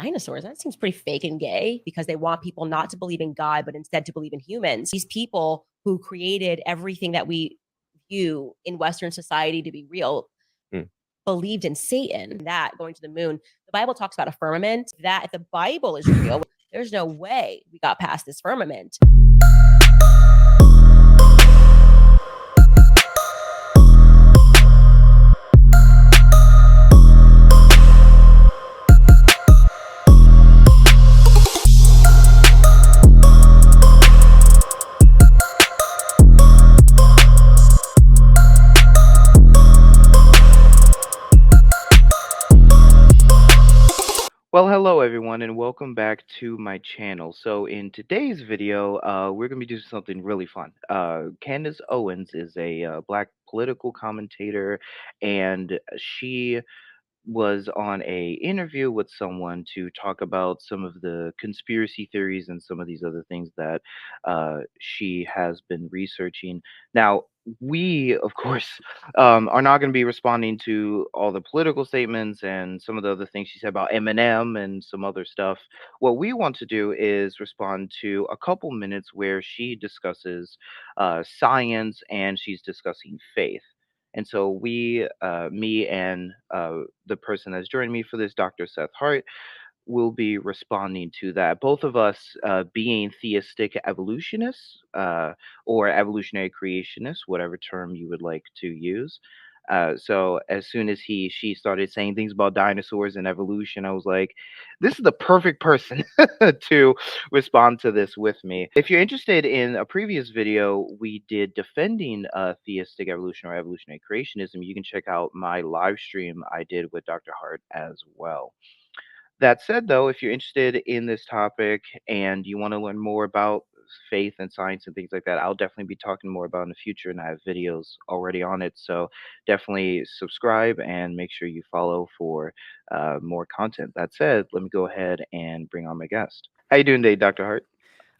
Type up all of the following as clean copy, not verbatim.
dinosaurs. That seems pretty fake and gay because they want people not to believe in God, but instead to believe in humans. These people who created everything that we view in Western society to be real Mm. believed in Satan, that going to the moon. The Bible talks about a firmament, that if the Bible is real, there's no way we got past this firmament. Well, hello everyone, and welcome back to my channel. So in today's video, we're gonna be doing something really fun. Candace Owens is a black political commentator, and she was on a interview with someone to talk about some of the conspiracy theories and some of these other things that she has been researching. Now, we, of course, are not going to be responding to all the political statements and some of the other things she said about Eminem and some other stuff. What we want to do is respond to a couple minutes where she discusses science and she's discussing faith. And so me and the person that's joining me for this, Dr. Seth Hart, will be responding to that. Both of us being theistic evolutionists or evolutionary creationists, whatever term you would like to use. So as soon as she started saying things about dinosaurs and evolution, I was like, this is the perfect person to respond to this with me. If you're interested in a previous video we did defending theistic evolution or evolutionary creationism, you can check out my live stream I did with Dr. Hart as well. That said, though, if you're interested in this topic and you want to learn more about faith and science and things like that, I'll definitely be talking more about in the future, and I have videos already on it. So definitely subscribe and make sure you follow for more content. That said, let me go ahead and bring on my guest. How you doing today, Dr. Hart?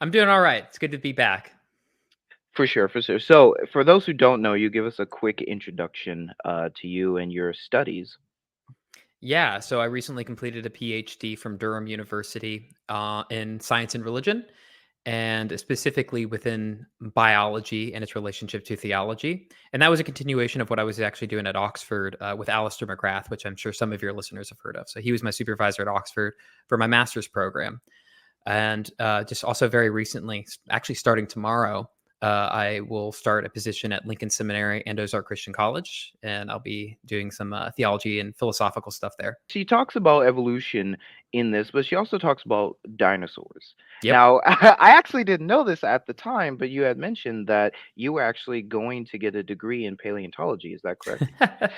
I'm doing all right. It's good to be back. For sure, for sure. So, for those who don't know you, give us a quick introduction to you and your studies. Yeah, so I recently completed a PhD from Durham University in science and religion, and specifically within biology and its relationship to theology. And that was a continuation of what I was actually doing at Oxford with Alistair McGrath, which I'm sure some of your listeners have heard of. So he was my supervisor at Oxford for my master's program. And just also very recently, actually starting tomorrow, I will start a position at Lincoln Seminary and Ozark Christian College, and I'll be doing some theology and philosophical stuff there. She talks about evolution in this, but she also talks about dinosaurs. Yep. Now, I actually didn't know this at the time, but you had mentioned that you were actually going to get a degree in paleontology. Is that correct?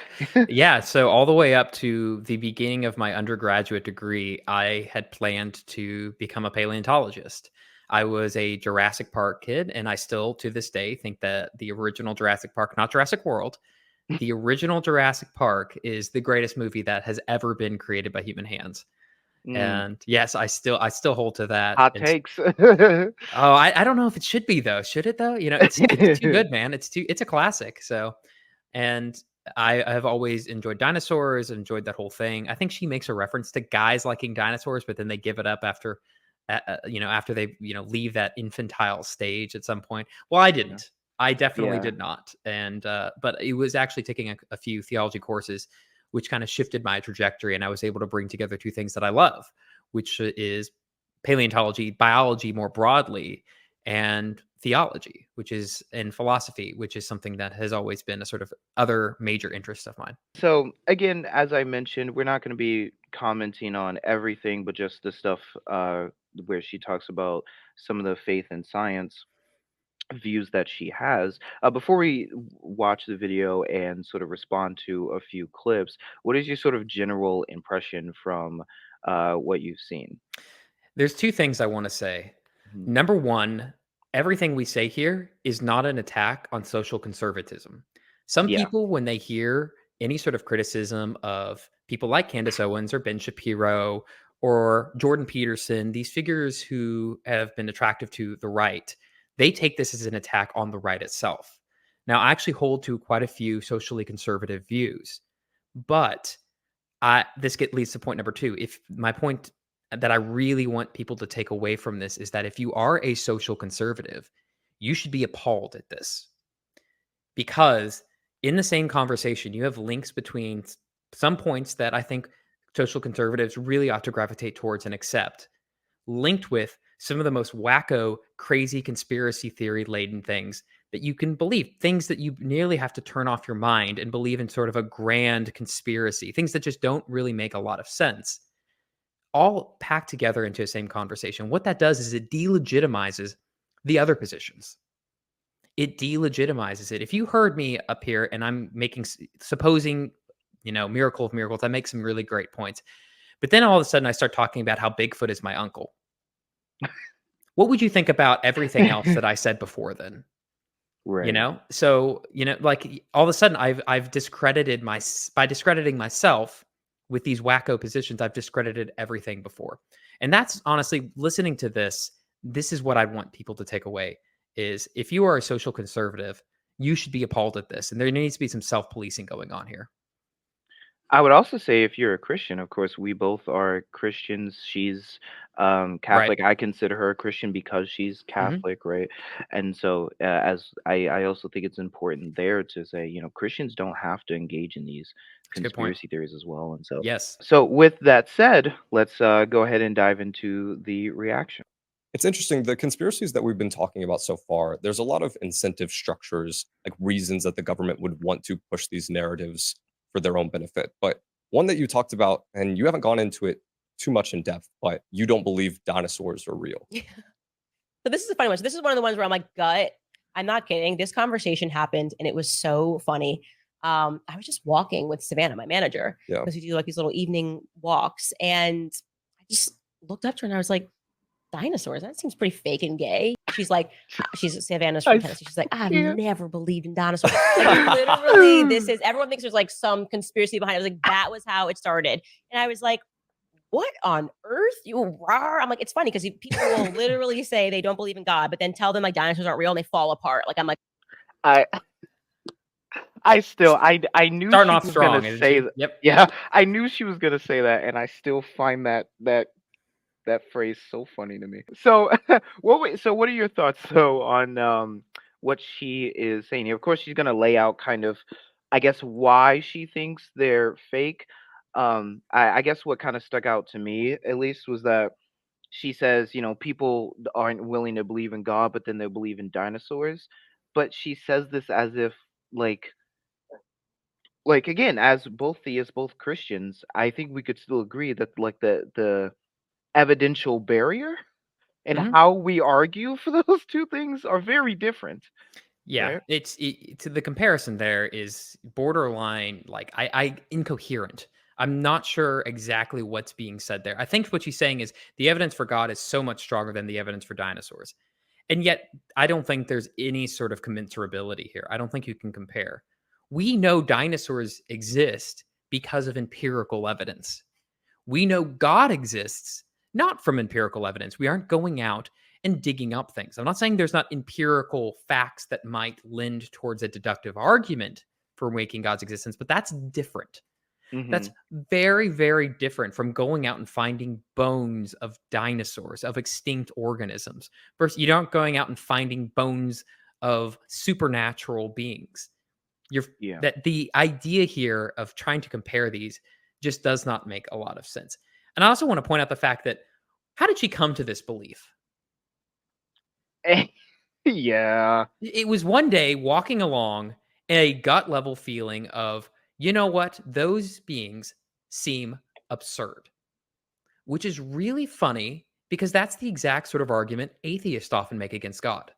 Yeah, so all the way up to the beginning of my undergraduate degree, I had planned to become a paleontologist. I was a Jurassic Park kid, and I still, to this day, think that the original Jurassic Park, not Jurassic World, the original Jurassic Park is the greatest movie that has ever been created by human hands. Mm, And yes, I still hold to that. hot And takes. I don't know if it should be though. Should it though? It's too good, man. It's a classic. So, and I have always enjoyed dinosaurs, enjoyed that whole thing. I think she makes a reference to guys liking dinosaurs, but then they give it up after, after they leave that infantile stage at some point. Well, I Yeah. didn't. I definitely Yeah. did not. And but it was actually taking a few theology courses, which kind of shifted my trajectory, and I was able to bring together two things that I love, which is paleontology, biology more broadly, and theology, which is in philosophy, which is something that has always been a sort of other major interest of mine. So again, as I mentioned, we're not going to be commenting on everything, but just the stuff where she talks about some of the faith and science views that she has. Before we watch the video and sort of respond to a few clips, what is your sort of general impression from what you've seen? There's two things I want to say. Mhm. Number one, everything we say here is not an attack on social conservatism. Some Yeah. people, when they hear any sort of criticism of people like Candace Owens or Ben Shapiro or Jordan Peterson, these figures who have been attractive to the right, they take this as an attack on the right itself. Now, I actually hold to quite a few socially conservative views, but leads to point number two. If my point that I really want people to take away from this is that if you are a social conservative, you should be appalled at this, because in the same conversation, you have links between some points that I think social conservatives really ought to gravitate towards and accept, linked with some of the most wacko, crazy conspiracy theory laden things that you can believe, things that you nearly have to turn off your mind and believe in sort of a grand conspiracy, things that just don't really make a lot of sense, all packed together into the same conversation. What that does is it delegitimizes the other positions. It delegitimizes it. If you heard me up here and I'm making, supposing, miracle of miracles, I make some really great points. But then all of a sudden I start talking about how Bigfoot is my uncle. What would you think about everything else that I said before then? Right. So, like all of a sudden I've discredited by discrediting myself with these wacko positions, I've discredited everything before. And that's honestly, listening to this is what I want people to take away is if you are a social conservative, you should be appalled at this. And there needs to be some self-policing going on here. I would also say if you're a Christian, of course, we both are Christians. She's Right. Catholic. I consider her a Christian because she's Hmm. Catholic, right? And so, as I also think it's important there to say, Christians don't have to engage in these That's a good point. conspiracy theories as well. And so, Yes. with that said, let's go ahead and dive into the reaction. It's interesting. The conspiracies that we've been talking about so far, there's a lot of incentive structures, like reasons that the government would want to push these narratives for their own benefit. But one that you talked about, and you haven't gone into it too much in depth, but you don't believe dinosaurs are real. So this is a funny one. So this is one of the ones where I'm like, gut. I'm not kidding. This conversation happened and it was so funny. I was just walking with Savannah, my manager, Yeah. because we do like these little evening walks. And I just looked up to her and I was like, dinosaurs, that seems pretty fake and gay. She's like, she's Savannah's from Tennessee. She's like, I've never believed in dinosaurs. Like, literally, this is, everyone thinks there's like some conspiracy behind it. I was like, that was how it started. And I was like, what on earth? You rawr. I'm like, it's funny because people will literally say they don't believe in God, but then tell them like dinosaurs aren't real and they fall apart. Like, I'm like, I I knew Starting she off was strong. gonna say that. Yep. Yeah, I knew she was gonna say that, and I still find that phrase so funny to me. So, what are your thoughts though on what she is saying here? Of course, she's gonna lay out kind of, I guess, why she thinks they're fake. I guess what kind of stuck out to me, at least, was that she says, people aren't willing to believe in God, but then they believe in dinosaurs. But she says this as if, like, again, as both theists, both Christians, I think we could still agree that like the evidential barrier and Mhm. how we argue for those two things are very different, Yeah, right? to the comparison there is borderline, like I incoherent. I'm not sure exactly what's being said there. I think what she's saying is the evidence for God is so much stronger than the evidence for dinosaurs. And yet, I don't think there's any sort of commensurability here. I don't think you can compare. We know dinosaurs exist because of empirical evidence. We know God exists not from empirical evidence. We aren't going out and digging up things. I'm not saying there's not empirical facts that might lend towards a deductive argument for making God's existence, but that's different. That's Mhm. very, very different from going out and finding bones of dinosaurs, of extinct organisms. First, you aren't going out and finding bones of supernatural beings. You're Yeah. that the idea here of trying to compare these just does not make a lot of sense. And I also want to point out the fact that how did she come to this belief? Yeah. It was one day walking along, a gut level feeling of, you know what, those beings seem absurd, which is really funny because that's the exact sort of argument atheists often make against God.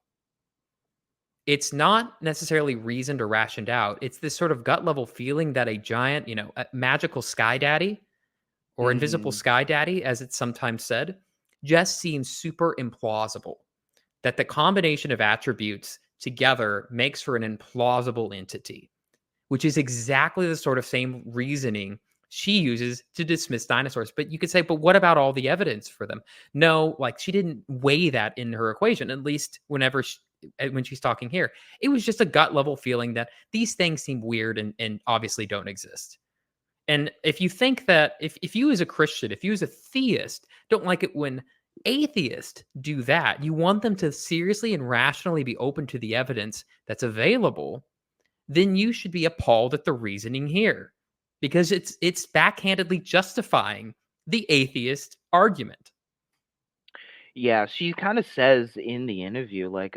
It's not necessarily reasoned or rationed out. It's this sort of gut level feeling that a giant, a magical sky daddy or invisible Mhm. sky daddy, as it's sometimes said, just seems super implausible. That the combination of attributes together makes for an implausible entity, which is exactly the sort of same reasoning she uses to dismiss dinosaurs. But you could say, but what about all the evidence for them? No, like she didn't weigh that in her equation, at least when she's talking here. It was just a gut level feeling that these things seem weird and obviously don't exist. And if you think that if you as a Christian, if you as a theist don't like it when atheists do that, you want them to seriously and rationally be open to the evidence that's available, then you should be appalled at the reasoning here, because it's backhandedly justifying the atheist argument. Yeah, she kind of says in the interview, like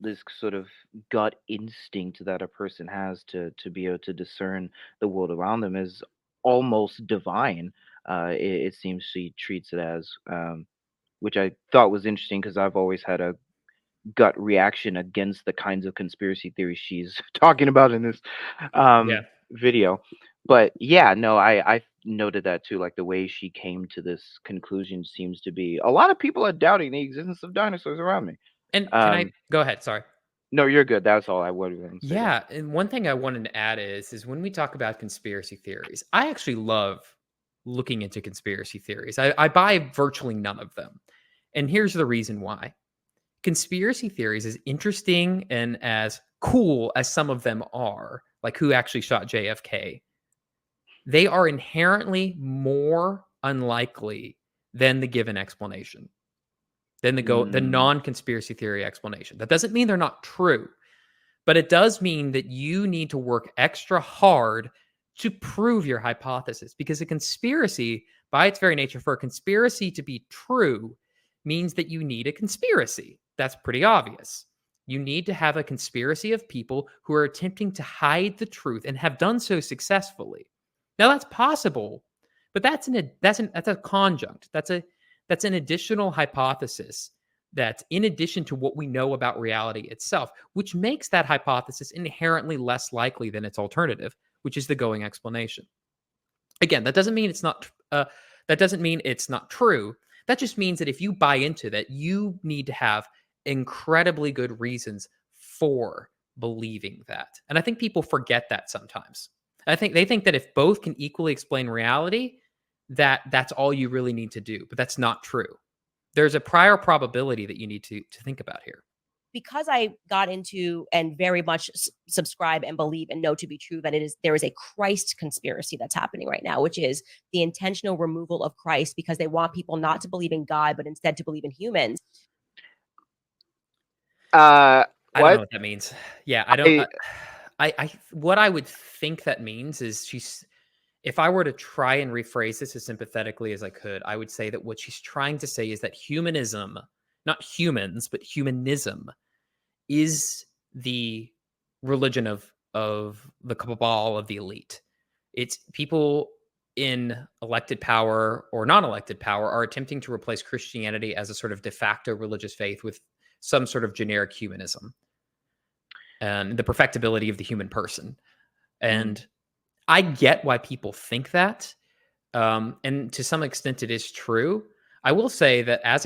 this sort of gut instinct that a person has to be able to discern the world around them is almost divine. It seems she treats it as, which I thought was interesting because I've always had a gut reaction against the kinds of conspiracy theories she's talking about in this Yeah. video. But yeah, no, I noted that too. Like the way she came to this conclusion seems to be a lot of people are doubting the existence of dinosaurs around me. And can I Um, go ahead? Sorry. no, you're good. That's all I wanted to say. Yeah, and one thing I wanted to add is when we talk about conspiracy theories, I actually love looking into conspiracy theories. I buy virtually none of them. And here's the reason why. Conspiracy theories, as interesting and as cool as some of them are, like who actually shot JFK, they are inherently more unlikely than the given explanation, than the non-conspiracy theory explanation. That doesn't mean they're not true, but it does mean that you need to work extra hard to prove your hypothesis, because a conspiracy, by its very nature, for a conspiracy to be true, means that you need a conspiracy. That's pretty obvious. You need to have a conspiracy of people who are attempting to hide the truth and have done so successfully. Now that's possible, but that's a conjunct. That's an additional hypothesis that's in addition to what we know about reality itself, which makes that hypothesis inherently less likely than its alternative, which is the going explanation. Again, that doesn't mean it's not. That doesn't mean it's not true. That just means that if you buy into that, you need to have incredibly good reasons for believing that. And I think people forget that sometimes. I think they think that if both can equally explain reality, that's all you really need to do. But that's not true. There's a prior probability that you need to think about here. Because I got into and very much subscribe and believe and know to be true that there is a Christ conspiracy that's happening right now, which is the intentional removal of Christ because they want people not to believe in God, but instead to believe in humans. I don't know what that means. Yeah, I don't. What I would think that means is if I were to try and rephrase this as sympathetically as I could, I would say that what she's trying to say is that humanism, not humans, but humanism, is the religion of the cabal of the elite. It's people in elected power or non-elected power are attempting to replace Christianity as a sort of de facto religious faith with some sort of generic humanism and the perfectibility of the human person. And I get why people think that. And to some extent it is true. I will say that as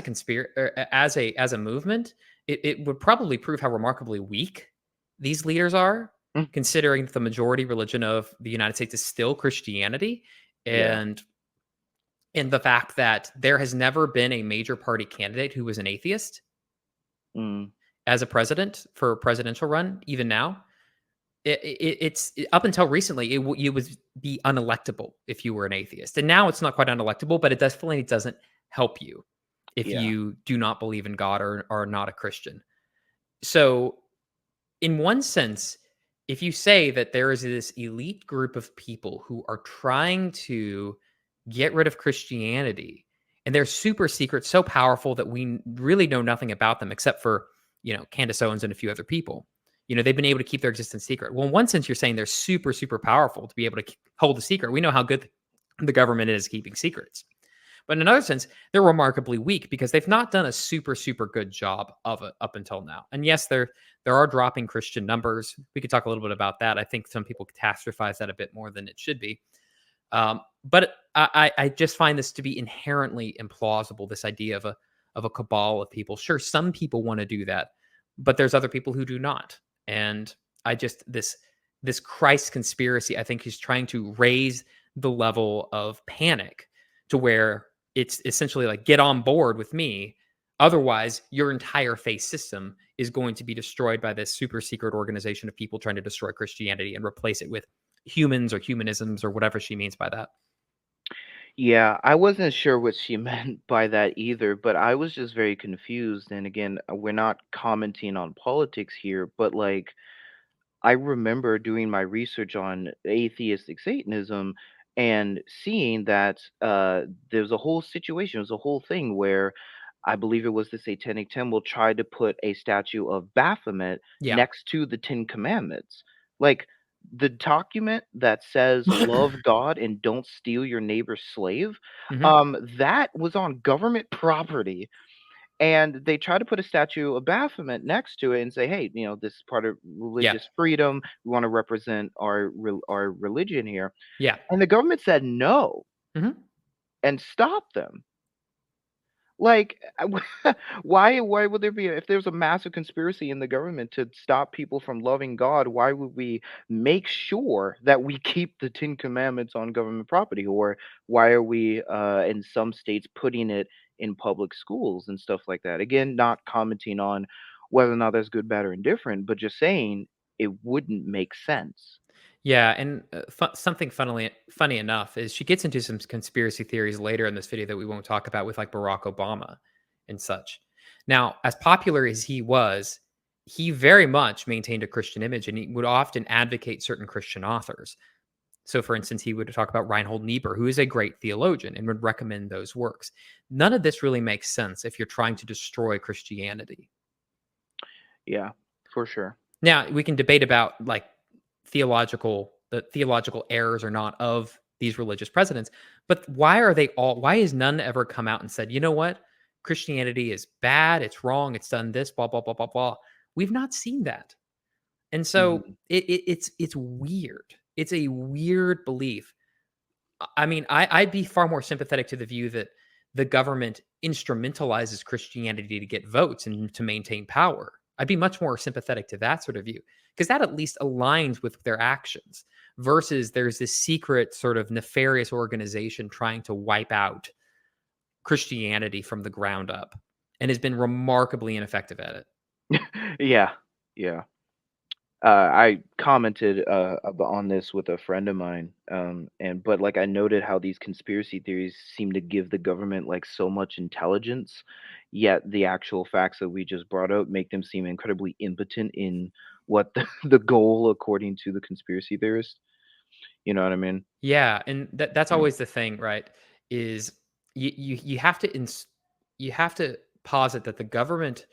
a movement, it would probably prove how remarkably weak these leaders are, considering that the majority religion of the United States is still Christianity. And the fact that there has never been a major party candidate who was an atheist as a president for a presidential run, even now. It's up until recently, you would be unelectable if you were an atheist. And now it's not quite unelectable, but it definitely doesn't help you if you do not believe in God or are not a Christian. So in one sense, if you say that there is this elite group of people who are trying to get rid of Christianity, and they're super secret, so powerful that we really know nothing about them except for, Candace Owens and a few other people. They've been able to keep their existence secret. Well, in one sense, you're saying they're super, super powerful to be able to hold a secret. We know how good the government is keeping secrets. But in another sense, they're remarkably weak because they've not done a super, super good job of it up until now. And yes, there are dropping Christian numbers. We could talk a little bit about that. I think some people catastrophize that a bit more than it should be. But I just find this to be inherently implausible, this idea of a cabal of people. Sure, some people want to do that, but there's other people who do not. And this Christ conspiracy, I think, is trying to raise the level of panic to where it's essentially like, get on board with me. Otherwise, your entire faith system is going to be destroyed by this super secret organization of people trying to destroy Christianity and replace it with humans or humanisms or whatever she means by that. Yeah, I wasn't sure what she meant by that either, but I was just very confused. And again, we're not commenting on politics here, but like I remember doing my research on atheistic Satanism and seeing that there's a whole situation, there's a whole thing where I believe it was the Satanic Temple tried to put a statue of Baphomet Yeah. next to the Ten Commandments. Like the document that says love God and don't steal your neighbor's slave, Mhm. that was on government property, and they try to put a statue of Baphomet next to it and say, "Hey, this is part of Yeah. religious freedom. We want to represent our religion here." Yeah. And the government said no Mhm. and stopped them. Like, why would there be if there's a massive conspiracy in the government to stop people from loving God, why would we make sure that we keep the Ten Commandments on government property? Or why are we in some states putting it in public schools and stuff like that? Again, not commenting on whether or not that's good, bad, or indifferent, but just saying it wouldn't make sense. Yeah, and something funny enough is she gets into some conspiracy theories later in this video that we won't talk about with like Barack Obama and such. Now, as popular as he was, he very much maintained a Christian image, and he would often advocate certain Christian authors. So, for instance, he would talk about Reinhold Niebuhr, who is a great theologian, and would recommend those works. None of this really makes sense if you're trying to destroy Christianity. Yeah, for sure. Now, we can debate about like the theological errors or not of these religious presidents, but why has none ever come out and said, "You know what? Christianity is bad, it's wrong, it's done this, blah blah blah blah blah." We've not seen that. And so Mhm. it's weird. It's a weird belief. I mean, I'd be far more sympathetic to the view that the government instrumentalizes Christianity to get votes and to maintain power. I'd be much more sympathetic to that sort of view because that at least aligns with their actions versus there's this secret sort of nefarious organization trying to wipe out Christianity from the ground up and has been remarkably ineffective at it. Yeah, yeah. I commented on this with a friend of mine, and but like I noted how these conspiracy theories seem to give the government like so much intelligence, yet the actual facts that we just brought up make them seem incredibly impotent in what the goal according to the conspiracy theorists. You know what I mean? Yeah, and that's Mm. always the thing, right? Is you have to you have to posit that the government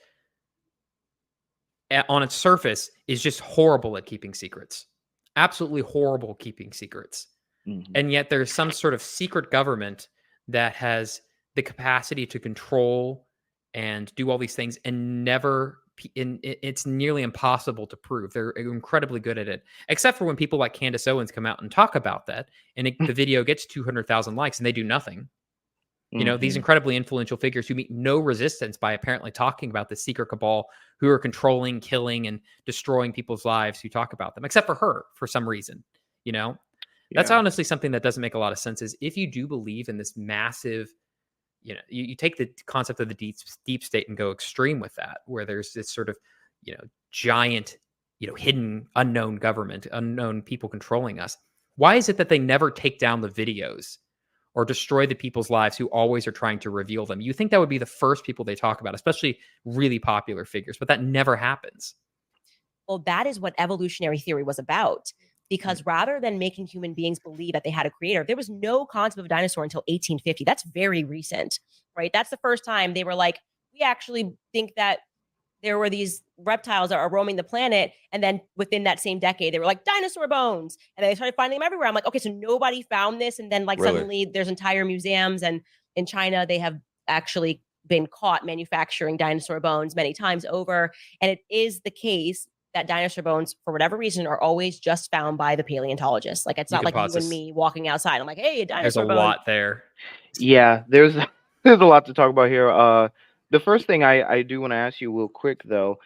on its surface is just horrible at keeping secrets. Absolutely horrible at keeping secrets. Mhm. And yet there's some sort of secret government that has the capacity to control and do all these things and never it's nearly impossible to prove. They're incredibly good at it, except for when people like Candace Owens come out and talk about that, and the video gets 200,000 likes and they do nothing. You know, these Mhm. incredibly influential figures who meet no resistance by apparently talking about the secret cabal who are controlling, killing, and destroying people's lives who talk about them, except for her for some reason. You know, that's Yeah. honestly something that doesn't make a lot of sense. Is if you do believe in this massive, you take the concept of the deep state and go extreme with that, where there's this sort of, giant, hidden, unknown government, unknown people controlling us. Why is it that they never take down the videos or destroy the people's lives who always are trying to reveal them? You think that would be the first people they talk about, especially really popular figures, but that never happens. Well, that is what evolutionary theory was about. Mm. Because rather than making human beings believe that they had a creator, there was no concept of a dinosaur until 1850. That's very recent, right? That's the first time they were like, we actually think that there were these reptiles that are roaming the planet. And then within that same decade, they were like dinosaur bones. And they started finding them everywhere. I'm like, okay, so nobody found this. And then like Really? suddenly there's entire museums. And in China, they have actually been caught manufacturing dinosaur bones many times over. And it is the case that dinosaur bones, for whatever reason, are always just found by the paleontologists. Like it's You not can like pause you and this. me walking outside. I'm like, hey, a There's a dinosaur bone. lot there. Yeah, there's there's a lot to talk about here. The first thing I do want to ask you real quick though,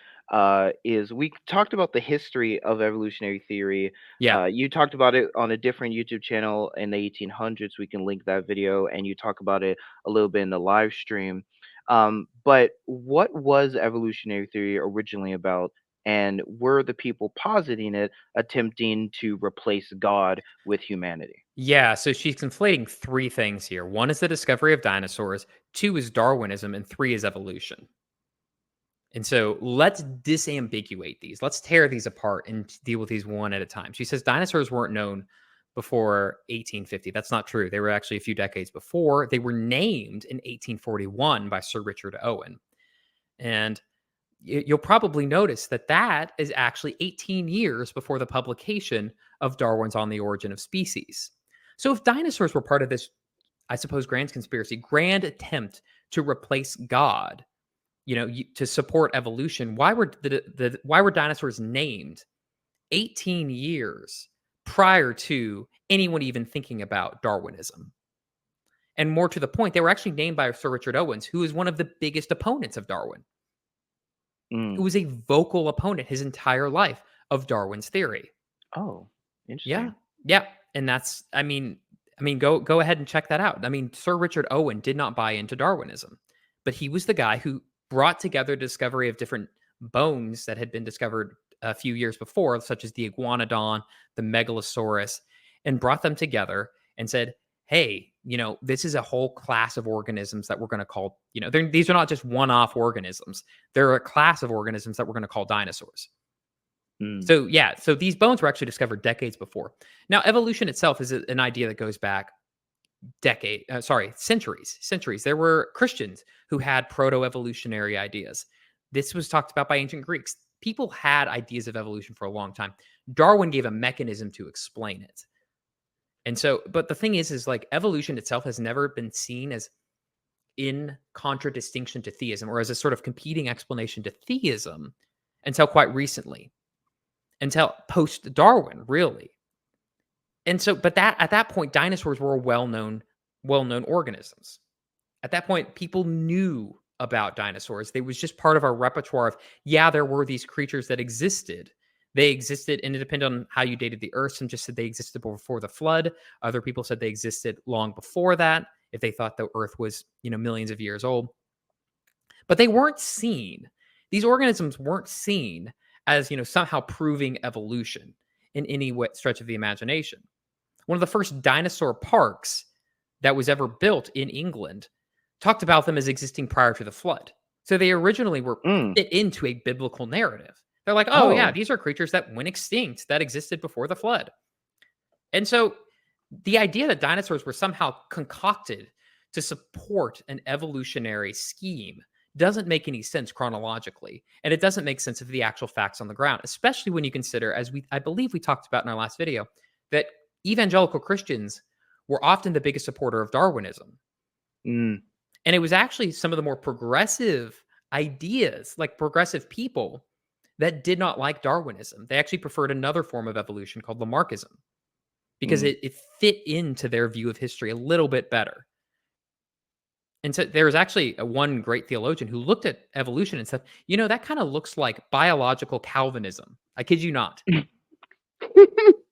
is we talked about the history of evolutionary theory. Yeah. You talked about it on a different YouTube channel in the 1800s. We can link that video, and you talk about it a little bit in the live stream. But what was evolutionary theory originally about, and were the people positing it attempting to replace God with humanity? Yeah, so she's conflating three things here. One is the discovery of dinosaurs, two is Darwinism, and three is evolution. And so let's disambiguate these. Let's tear these apart and deal with these one at a time. She says dinosaurs weren't known before 1850. That's not true. They were actually a few decades before. They were named in 1841 by Sir Richard Owen. And you'll probably notice that that is actually 18 years before the publication of Darwin's On the Origin of Species. So if dinosaurs were part of this, I suppose, grand conspiracy, grand attempt to replace God, to support evolution, why were dinosaurs named 18 years prior to anyone even thinking about Darwinism? And more to the point, they were actually named by Sir Richard Owens, who is one of the biggest opponents of Darwin. Who was a vocal opponent his entire life of Darwin's theory. Oh, interesting. Yeah. And that's, I mean, go ahead and check that out. I mean, Sir Richard Owen did not buy into Darwinism, but he was the guy who brought together the discovery of different bones that had been discovered a few years before, such as the iguanodon, the megalosaurus, and brought them together and said, hey, this is a whole class of organisms that we're going to call, these are not just one-off organisms. They're a class of organisms that we're going to call dinosaurs. So these bones were actually discovered decades before. Now, evolution itself is an idea that goes back centuries. There were Christians who had proto-evolutionary ideas. This was talked about by ancient Greeks. People had ideas of evolution for a long time. Darwin gave a mechanism to explain it. And so, but the thing is like evolution itself has never been seen as in contradistinction to theism or as a sort of competing explanation to theism until quite recently, until post-Darwin, really. And so, but at that point, dinosaurs were well-known organisms. At that point, people knew about dinosaurs. They was just part of our repertoire of, there were these creatures that existed. They existed, and it depended on how you dated the Earth. Some just said they existed before the flood. Other people said they existed long before that, if they thought the Earth was, millions of years old. But they weren't seen. These organisms weren't seen as, somehow proving evolution in any stretch of the imagination. One of the first dinosaur parks that was ever built in England talked about them as existing prior to the flood. So they originally were fit into a biblical narrative. They're like, yeah, these are creatures that went extinct, that existed before the flood. And so the idea that dinosaurs were somehow concocted to support an evolutionary scheme doesn't make any sense chronologically. And it doesn't make sense of the actual facts on the ground, especially when you consider, I believe we talked about in our last video, that evangelical Christians were often the biggest supporter of Darwinism. And it was actually some of the more progressive ideas, like progressive people, that did not like Darwinism. They actually preferred another form of evolution called Lamarckism because it fit into their view of history a little bit better. And so there was actually one great theologian who looked at evolution and said, that kind of looks like biological Calvinism. I kid you not.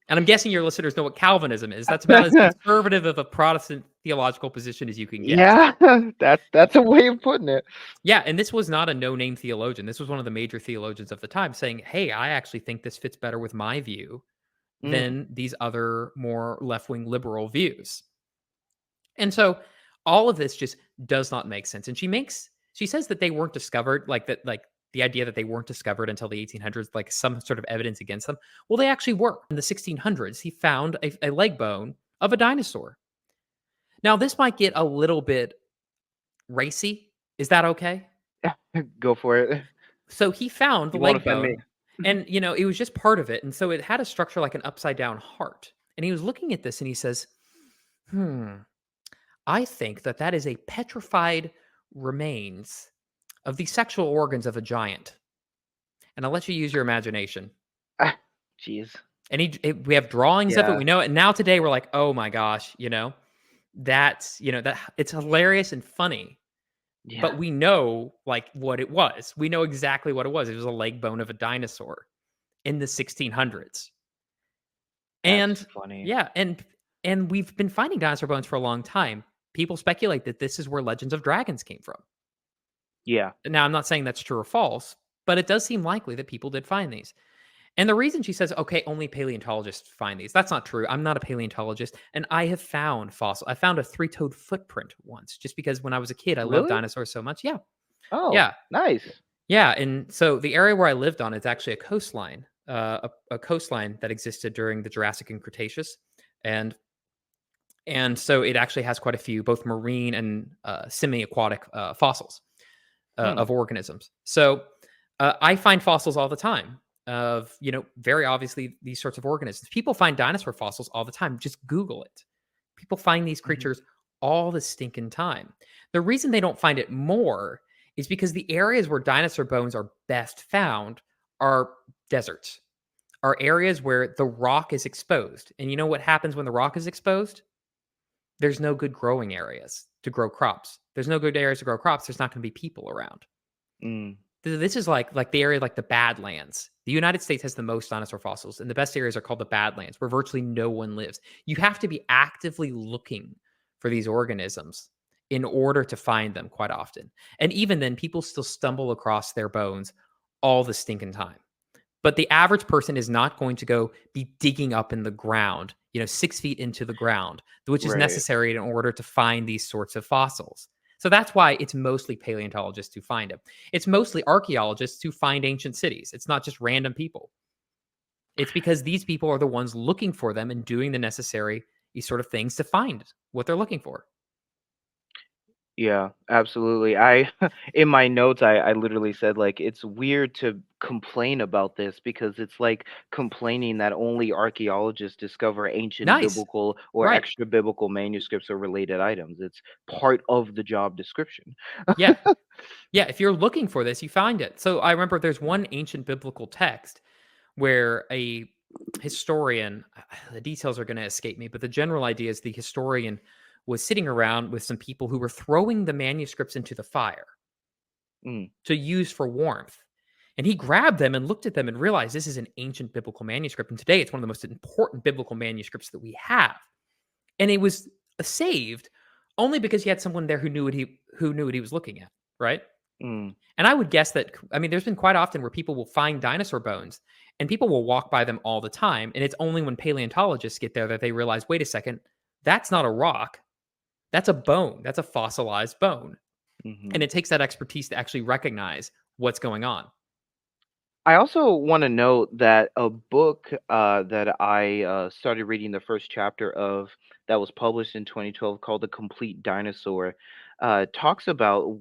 And I'm guessing your listeners know what Calvinism is. That's about as conservative of a Protestant theological position as you can get. Yeah, that's a way of putting it. Yeah, and this was not a no-name theologian. This was one of the major theologians of the time saying, hey, I actually think this fits better with my view than these other more left-wing liberal views. And so all of this just does not make sense. And she says that they weren't discovered, like the idea that they weren't discovered until the 1800s, like some sort of evidence against them. Well, they actually were. In the 1600s, he found a leg bone of a dinosaur. Now, this might get a little bit racy. Is that okay? Go for it. So he found the leg bone, and it was just part of it. And so it had a structure like an upside down heart. And he was looking at this and he says, I think that is a petrified remains of the sexual organs of a giant. And I'll let you use your imagination. Jeez. And we have drawings of it. We know it. And now today we're like, oh my gosh, that's, that it's hilarious and funny. Yeah. But we know like what it was. We know exactly what it was. It was a leg bone of a dinosaur in the 1600s. That's funny. Yeah. And we've been finding dinosaur bones for a long time. People speculate that this is where legends of dragons came from. Yeah. Now, I'm not saying that's true or false, but it does seem likely that people did find these. And the reason she says, okay, only paleontologists find these, that's not true. I'm not a paleontologist, and I have found fossil. I found a three-toed footprint once, just because when I was a kid, I loved Really? dinosaurs so much. Yeah, Oh, yeah, nice. yeah. And so the area where I lived on is actually a coastline, a coastline that existed during the Jurassic and Cretaceous, and so it actually has quite a few both marine and semi-aquatic fossils Hmm. of organisms. So I find fossils all the time of, very obviously these sorts of organisms. People find dinosaur fossils all the time. Just Google it. People find these Mhm. creatures all the stinking time. The reason they don't find it more is because the areas where dinosaur bones are best found are deserts, are areas where the rock is exposed. And you know what happens when the rock is exposed? There's no good growing areas to grow crops. There's no good areas to grow crops. There's not going to be people around. Mm. This is like the area like the Badlands. The United States has the most dinosaur fossils, and the best areas are called the Badlands, where virtually no one lives. You have to be actively looking for these organisms in order to find them quite often. And even then, people still stumble across their bones all the stinking time. But the average person is not going to go be digging up in the ground, 6 feet into the ground, which is Right. necessary in order to find these sorts of fossils. So that's why it's mostly paleontologists who find them. It's mostly archaeologists who find ancient cities. It's not just random people. It's because these people are the ones looking for them and doing the necessary these sort of things to find what they're looking for. Yeah, absolutely. I in my notes I literally said like it's weird to complain about this because it's like complaining that only archaeologists discover ancient Nice. biblical or Right. extra biblical manuscripts or related items. It's part of the job description. Yeah. Yeah. If you're looking for this, you find it. So I remember there's one ancient biblical text where a historian, the details are going to escape me, but the general idea is the historian was sitting around with some people who were throwing the manuscripts into the fire Mm, to use for warmth. And he grabbed them and looked at them and realized this is an ancient biblical manuscript. And today it's one of the most important biblical manuscripts that we have. And it was saved only because he had someone there who knew what he was looking at, right? mm, And I would guess that, I mean, there's been quite often where people will find dinosaur bones and people will walk by them all the time. And it's only when paleontologists get there that they realize, wait a second, that's not a rock. That's a bone. That's a fossilized bone. And mhm. it takes that expertise to actually recognize what's going on. I also want to note that a book that I started reading the first chapter of that was published in 2012 called The Complete Dinosaur talks about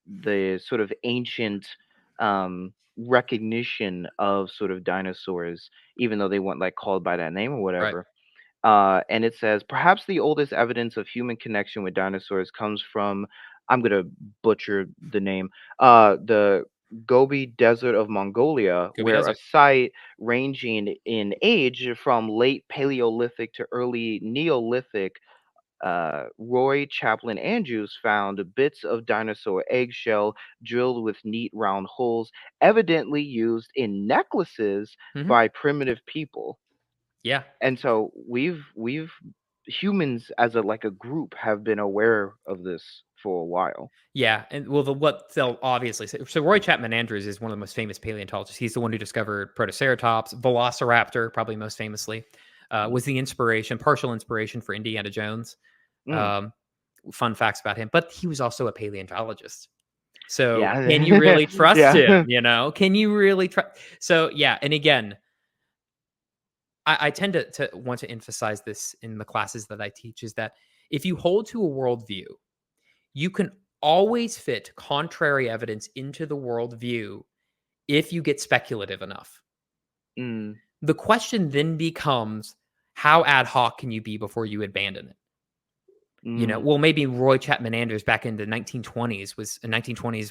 the sort of ancient recognition of sort of dinosaurs, even though they weren't like called by that name or Right. whatever. And it says perhaps the oldest evidence of human connection with dinosaurs comes from, I'm gonna butcher the name, the Gobi Desert of Mongolia, Gobi where a Desert. site ranging in age from late Paleolithic to early Neolithic, Roy Chaplin Andrews found bits of dinosaur eggshell drilled with neat round holes, evidently used in necklaces Hmm. by primitive people. Yeah. And so we've humans as a like a group have been aware of this for a while. Yeah, and well, what they'll obviously say. So Roy Chapman Andrews is one of the most famous paleontologists. He's the one who discovered Protoceratops, Velociraptor, probably most famously, was the partial inspiration for Indiana Jones. Mm, Um, Fun facts about him, but he was also a paleontologist. So can you yeah. really trust him? Yeah. Can you really trust? So yeah, and again, I tend to want to emphasize this in the classes that I teach is that if you hold to a worldview, you can always fit contrary evidence into the worldview if you get speculative enough. Mm, The question then becomes how ad hoc can you be before you abandon it? mm, Well, maybe Roy Chapman Andrews back in the 1920s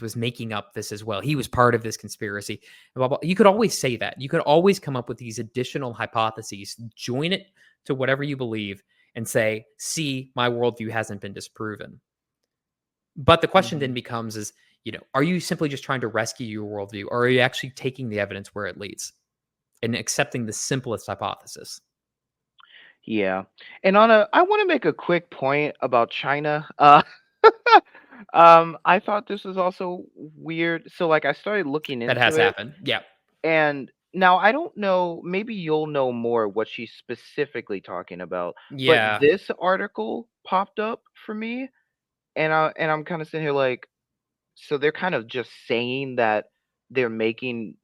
was making up this as well. He was part of this conspiracy. Blah, blah. You could always say that. You could always come up with these additional hypotheses, join it to whatever you believe, and say, see, my worldview hasn't been disproven. But the question then mhm. becomes is, are you simply just trying to rescue your worldview, or are you actually taking the evidence where it leads and accepting the simplest hypothesis? Yeah. And I want to make a quick point about China. I thought this was also weird. So like I started looking That into has it, happened. Yeah. and now I don't know, maybe you'll know more what she's specifically talking about, but Yeah. this article popped up for me, and I'm kind of sitting here like, so they're kind of just saying that they're making,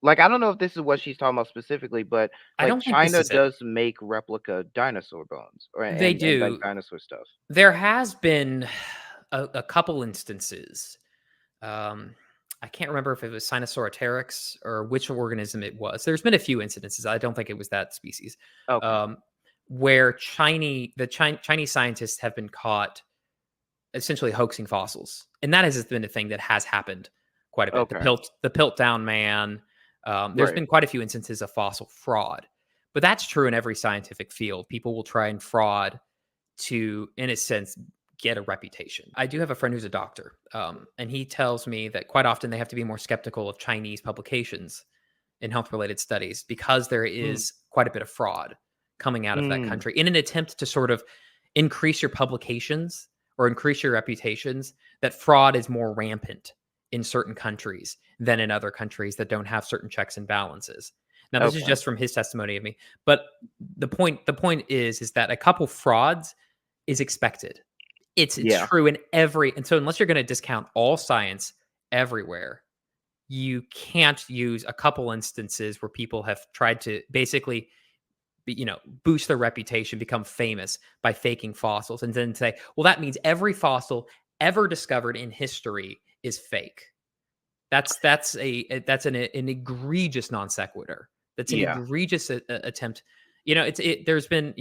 like, I don't know if this is what she's talking about specifically, but I like don't think this China is it. does make replica dinosaur bones or They and like do. dinosaur stuff. There has been a couple instances. Um, I can't remember if it was Sinosauropteryx or which organism it was. There's been a few incidences. I don't think it was that species. Okay. Where Chinese scientists have been caught essentially hoaxing fossils, and that has been a thing that has happened quite a bit. Okay. The Piltdown Man. There's Right. been quite a few instances of fossil fraud, but that's true in every scientific field. People will try and fraud to, in a sense, get a reputation. I do have a friend who's a doctor, and he tells me that quite often they have to be more skeptical of Chinese publications in health related studies because there Mm. is quite a bit of fraud coming out of that Mm. country in an attempt to sort of increase your publications or increase your reputations, that fraud is more rampant in certain countries than in other countries that don't have certain checks and balances. Now, this is Okay. just from his testimony of me, but the point is that a couple frauds is expected. It's Yeah. true in every, and so unless you're going to discount all science everywhere, you can't use a couple instances where people have tried to basically boost their reputation, become famous by faking fossils, and then say, well, that means every fossil ever discovered in history is fake. That's an egregious non sequitur. That's an Yeah. egregious attempt. There's been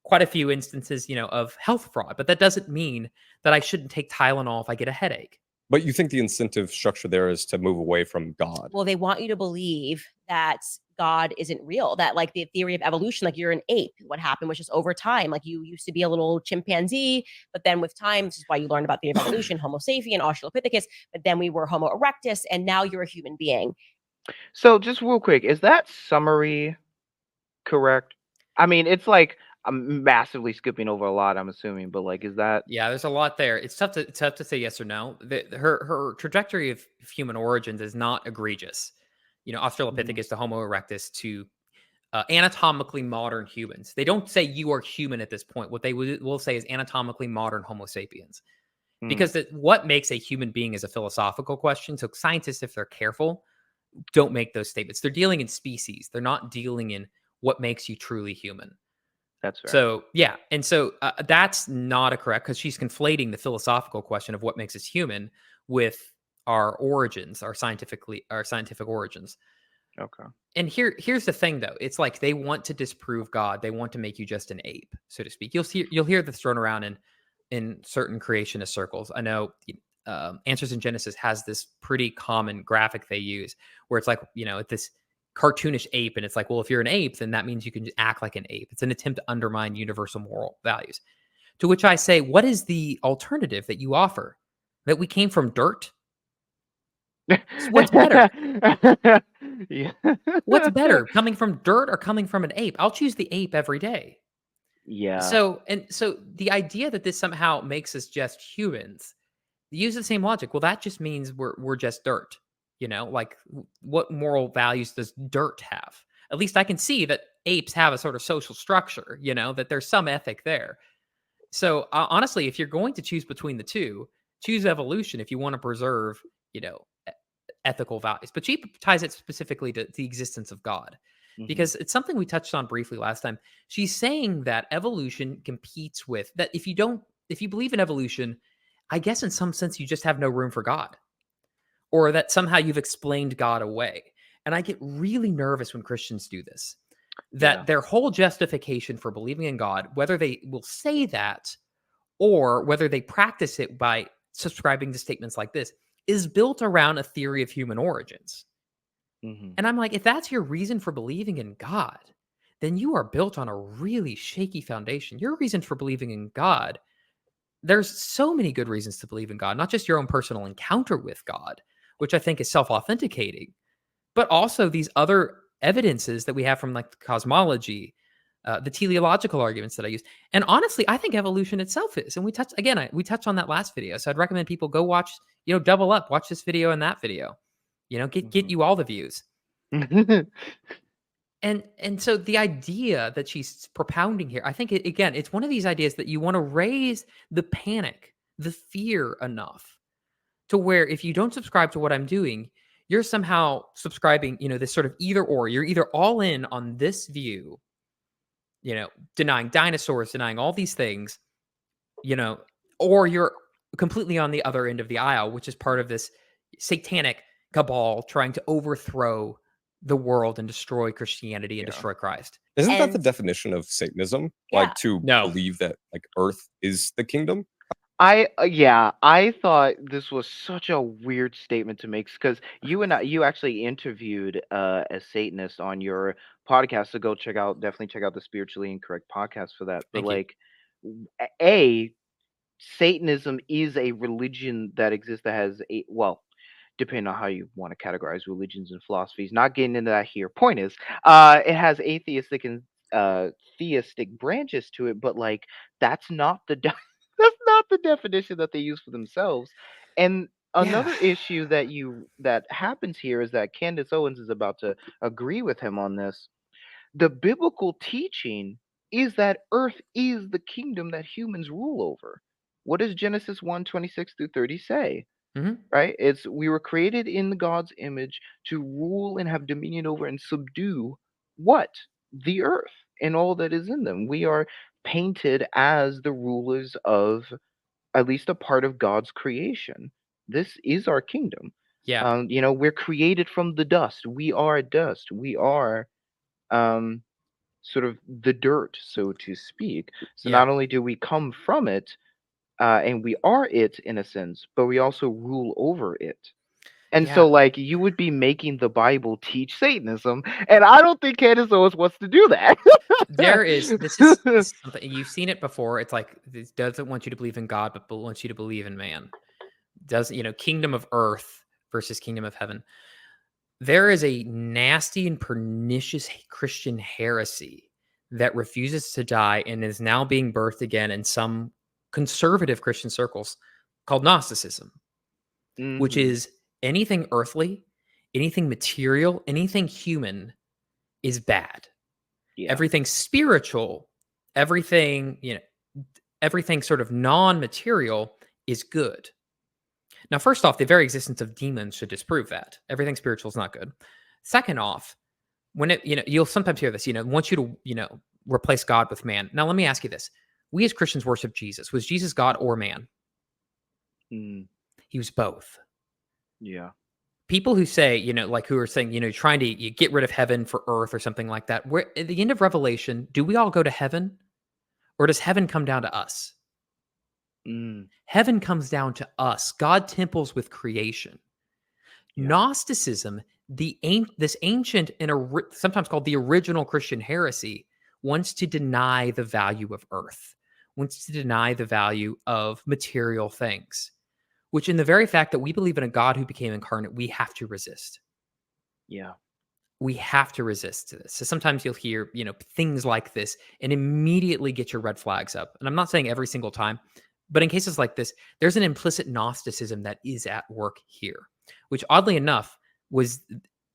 quite a few instances of health fraud, but that doesn't mean that I shouldn't take Tylenol if I get a headache. But you think the incentive structure there is to move away from God? Well, they want you to believe that God isn't real, that like the theory of evolution, like you're an ape. What happened was just over time, like you used to be a little chimpanzee, but then with time, this is why you learned about the theory of evolution, Homo sapien, Australopithecus, but then we were Homo erectus, and now you're a human being. So just real quick, is that summary correct? I mean, it's like I'm massively skipping over a lot, I'm assuming, but like, is that Yeah, there's a lot there. It's tough to say yes or no. Her trajectory of human origins is not egregious. Mhm. Australopithecus to Homo erectus to anatomically modern humans. They don't say you are human at this point. What they will say is anatomically modern Homo sapiens. Mm. Because what makes a human being is a philosophical question. So scientists, if they're careful, don't make those statements. They're dealing in species. They're not dealing in what makes you truly human. That's fair. So yeah, and so that's not a correct, because she's conflating the philosophical question of what makes us human with our origins, our scientific origins. Okay. And here's the thing, though. It's like they want to disprove God. They want to make you just an ape, so to speak. You'll hear this thrown around in certain creationist circles. I know Answers in Genesis has this pretty common graphic they use where it's like, this cartoonish ape, and it's like, well, if you're an ape, then that means you can act like an ape. It's an attempt to undermine universal moral values. To which I say, what is the alternative that you offer? That we came from dirt? What's better? Yeah. What's better, coming from dirt or coming from an ape? I'll choose the ape every day. Yeah. So the idea that this somehow makes us just humans, use the same logic. Well, that just means we're just dirt. Like what moral values does dirt have? At least I can see that apes have a sort of social structure, that there's some ethic there. So honestly, if you're going to choose between the two, choose evolution if you want to preserve, ethical values. But she ties it specifically to the existence of God, Mhm. because it's something we touched on briefly last time. She's saying that evolution competes with that. If you believe in evolution, I guess in some sense you just have no room for God, or that somehow you've explained God away. And I get really nervous when Christians do this. Yeah. That their whole justification for believing in God, whether they will say that or whether they practice it by subscribing to statements like this, is built around a theory of human origins. Mhm. And I'm like, if that's your reason for believing in God, then you are built on a really shaky foundation. Your reason for believing in God, there's so many good reasons to believe in God, not just your own personal encounter with God, which I think is self authenticating, but also these other evidences that we have from like cosmology, the teleological arguments that I use. And honestly, I think evolution itself is. And we touched on that last video. So I'd recommend people go watch, double up, watch this video and that video. Get you all the views. And so the idea that she's propounding here, I think it's one of these ideas that you want to raise the panic, the fear enough to where if you don't subscribe to what I'm doing, you're somehow subscribing, this sort of either or. You're either all in on this view, denying dinosaurs, denying all these things, or you're completely on the other end of the aisle, which is part of this satanic cabal trying to overthrow the world and destroy Christianity and destroy Christ. Isn't that the definition of Satanism? Like to believe that like Earth is the kingdom? I thought this was such a weird statement to make because you actually interviewed a Satanist on your podcast, so definitely check out the Spiritually Incorrect podcast for that. But Thank you. Satanism is a religion that exists that has depending on how you want to categorize religions and philosophies. Not getting into that here. Point is, it has atheistic and theistic branches to it, but that's not the that's not the definition that they use for themselves. And another issue that happens here is that Candace Owens is about to agree with him on this. The biblical teaching is that Earth is the kingdom that humans rule over. What does Genesis 1:26-30 say? Right? We were created in God's image to rule and have dominion over and subdue what? The earth and all that is in them. We are painted as the rulers of at least a part of God's creation. This is our kingdom. Yeah. We're created from the dust. We are dust. We are sort of the dirt, so to speak. So not only do we come from it, and we are it in a sense, but we also rule over it. And so, you would be making the Bible teach Satanism, and I don't think Candace Owens wants to do that. This is something you've seen it before. It's like this doesn't want you to believe in God, but wants you to believe in man. Kingdom of earth versus kingdom of heaven. There is a nasty and pernicious Christian heresy that refuses to die and is now being birthed again in some conservative Christian circles called Gnosticism, which is anything earthly, anything material, anything human is bad. Everything spiritual, everything sort of non-material is good. Now, first off, the very existence of demons should disprove that. Everything spiritual is not good. Second off, when you'll sometimes hear this, wants you to, replace God with man. Now, let me ask you this. We as Christians worship Jesus. Was Jesus God or man? He was both. Yeah. People who say, who are saying, trying to get rid of heaven for earth or something like that. Where at the end of Revelation, do we all go to heaven? Or does heaven come down to us? Heaven comes down to us. God temples with creation. Gnosticism, this ancient and sometimes called the original Christian heresy, wants to deny the value of earth, wants to deny the value of material things, which in the very fact that we believe in a God who became incarnate, we have to resist. Yeah. We have to resist to this. So sometimes you'll hear, things like this and immediately get your red flags up. And I'm not saying every single time, but in cases like this, there's an implicit Gnosticism that is at work here, which oddly enough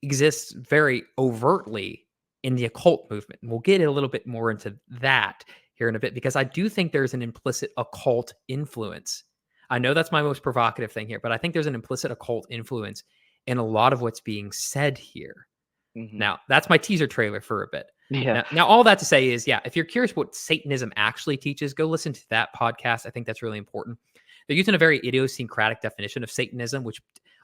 exists very overtly in the occult movement. And we'll get a little bit more into that here in a bit, because I do think there's an implicit occult influence. I know that's my most provocative thing here, but I think there's an implicit occult influence in a lot of what's being said here. Now, that's my teaser trailer for a bit. Yeah. Now, all that to say is, if you're curious what Satanism actually teaches, go listen to that podcast. I think that's really important. They're using a very idiosyncratic definition of Satanism, which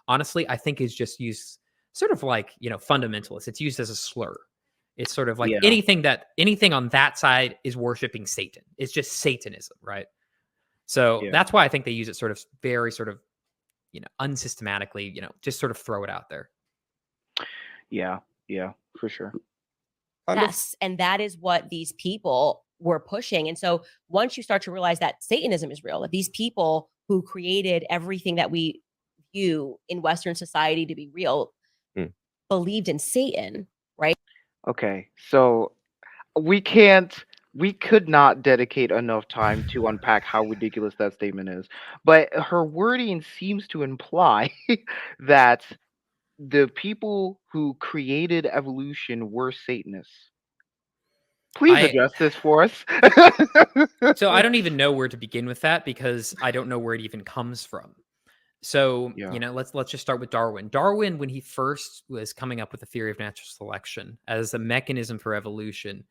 honestly, I think is just used sort of like, fundamentalist. It's used as a slur. It's sort of like anything on that side is worshiping Satan. It's just Satanism, right? So that's why I think they use it sort of very sort of, unsystematically, just sort of throw it out there. Yeah, for sure. Yes, and that is what these people were pushing. And so once you start to realize that Satanism is real, that these people who created everything that we view in Western society to be real believed in Satan, right? Okay, so we could not dedicate enough time to unpack how ridiculous that statement is. But her wording seems to imply that the people who created evolution were Satanists. Please I address this for us. so I don't even know where to begin with that because I don't know where it even comes from. So, Yeah. let's just start with Darwin. Darwin, when he first was coming up with the theory of natural selection as a mechanism for evolution,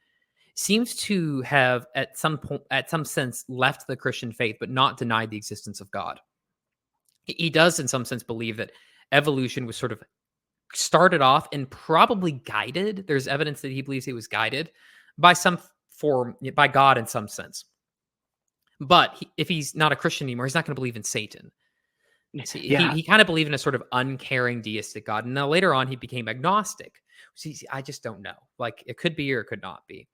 seems to have at some sense left the Christian faith, but not denied the existence of God. He does, in some sense, believe that evolution was sort of started off and probably guided. There's evidence that he believes he was guided by some form, by God in some sense. But if he's not a Christian anymore, he's not going to believe in Satan. See, Yeah. he kind of believed in a sort of uncaring deistic God. And now later on, he became agnostic. See, I just don't know. Like, it could be or it could not be.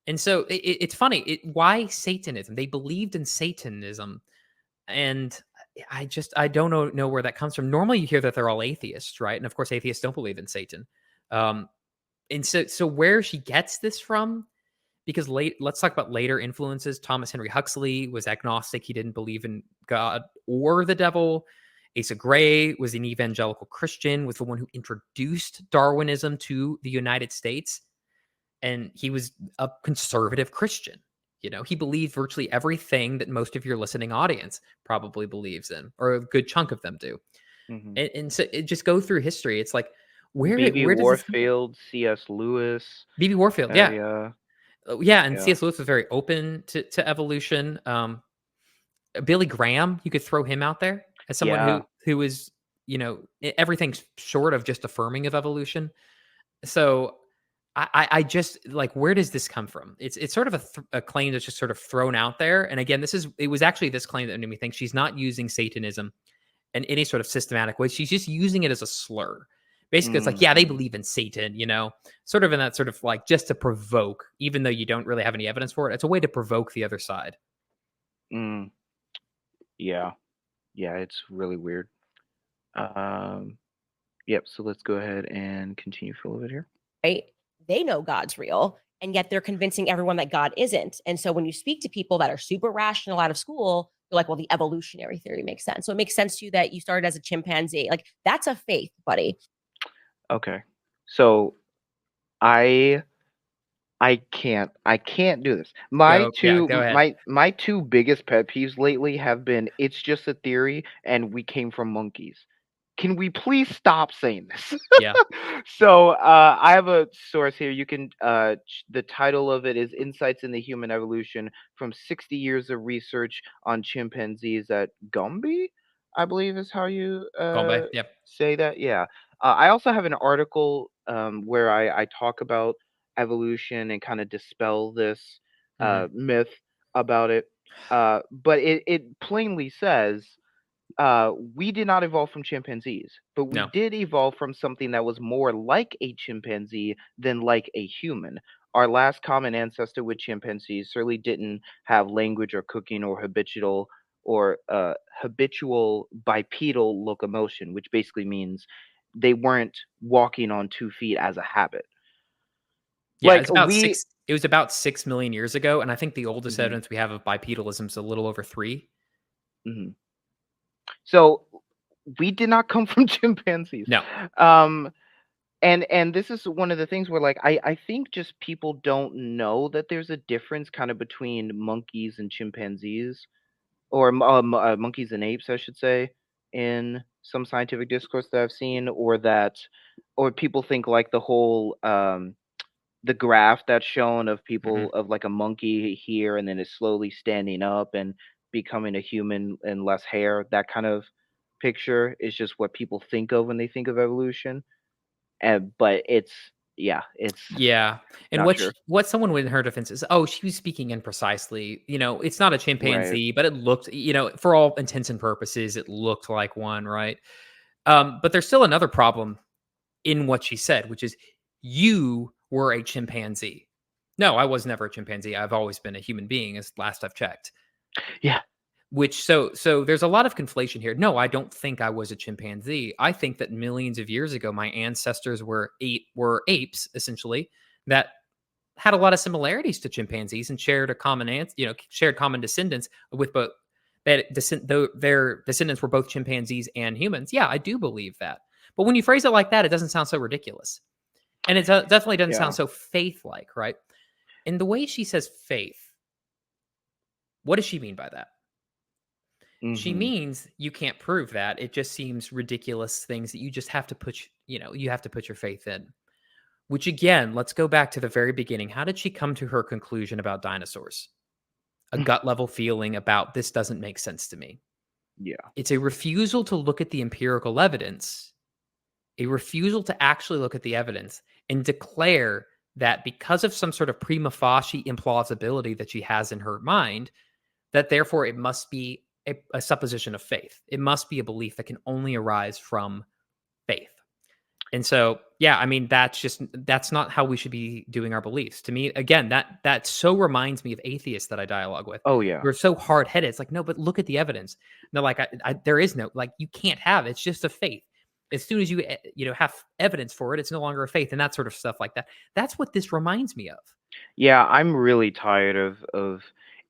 And so it's funny. Why Satanism? They believed in Satanism. And I don't know where that comes from. Normally, you hear that they're all atheists, right? And of course, atheists don't believe in Satan. And so where she gets this from, because let's talk about later influences. Thomas Henry Huxley was agnostic. He didn't believe in God or the devil. Asa Gray was an evangelical Christian, was the one who introduced Darwinism to the United States. And he was a conservative Christian. He believed virtually everything that most of your listening audience probably believes in, or a good chunk of them do. Mm-hmm. And so it just go through history. It's like, where B.B. does this come from? Warfield, C.S. Lewis. B.B. Warfield, yeah. Yeah. Yeah, and Yeah. C.S. Lewis was very open to evolution. Billy Graham, you could throw him out there as someone Yeah. who is, everything's short of just affirming of evolution. So I just like, where does this come from? It's sort of a claim that's just sort of thrown out there. And again, it was actually this claim that made me think she's not using Satanism in any sort of systematic way. She's just using it as a slur. Basically, it's like, yeah, they believe in Satan, sort of in that sort of like just to provoke, even though you don't really have any evidence for it. It's a way to provoke the other side. Yeah. Yeah, it's really weird. Yep, so let's go ahead and continue for a little bit here. Right? They know God's real, and yet they're convincing everyone that God isn't. And so when you speak to people that are super rational out of school, they're like, well, the evolutionary theory makes sense. So it makes sense to you that you started as a chimpanzee. Like, that's a faith, buddy. Okay. So I can't do this. My Go ahead. my two biggest pet peeves lately have been it's just a theory and we came from monkeys. Can we please stop saying this? Yeah. So I have a source here. You can the title of it is Insights in the Human Evolution from 60 Years of Research on Chimpanzees at Gombe, I believe is how you Gombe. Yep. say that. Yeah. I also have an article where I talk about evolution and kind of dispel this myth about it. But it plainly says we did not evolve from chimpanzees, but we No. did evolve from something that was more like a chimpanzee than like a human. Our last common ancestor with chimpanzees certainly didn't have language or cooking or habitual bipedal locomotion, which basically means they weren't walking on 2 feet as a habit. Yeah, Like we it was about 6 million years ago, and I think the oldest Mhm. evidence we have of bipedalism is a little over 3. Mhm. So we did not come from chimpanzees. No. And this is one of the things where like I think just people don't know that there's a difference kind of between monkeys and chimpanzees or monkeys and apes, I should say, in some scientific discourse that I've seen, or people think like the whole the graph that's shown of people of like a monkey here and then it's slowly standing up and becoming a human and less hair, that kind of picture is just what people think of when they think of evolution. But it's Yeah. And not sure. what someone would in her defense is, oh, she was speaking imprecisely. It's not a Right. chimpanzee, but it looked, for all intents and purposes, it looked like one, right? But there's still another problem in what she said, which is you were a chimpanzee. No, I was never a chimpanzee. I've always been a human being, as last I've checked. Yeah. Which so there's a lot of conflation here. No, I don't think I was a chimpanzee. I think that millions of years ago, my ancestors were apes, essentially, that had a lot of similarities to chimpanzees and shared a common shared common descendants with both their descendants were both chimpanzees and humans. Yeah, I do believe that. But when you phrase it like that, it doesn't sound so ridiculous. And it definitely doesn't sound so faith-like, right? And the way she says faith, what does she mean by that? She means you can't prove that. It just seems ridiculous things that you just have to put, you have to put your faith in. Which again, let's go back to the very beginning. How did she come to her conclusion about dinosaurs? A gut level feeling about this doesn't make sense to me. Yeah. It's a refusal to look at the empirical evidence, a refusal to actually look at the evidence and declare that because of some sort of prima facie implausibility that she has in her mind, that therefore it must be a supposition of faith. It must be a belief that can only arise from faith. And so, yeah, I mean, that's not how we should be doing our beliefs. To me, again, that so reminds me of atheists that I dialogue with. Oh yeah. We're so hard headed. It's like, no, but look at the evidence. No, like there is no, like, you can't have it. It's just a faith. As soon as you have evidence for it, it's no longer a faith, and that sort of stuff like that. That's what this reminds me of. Yeah, I'm really tired of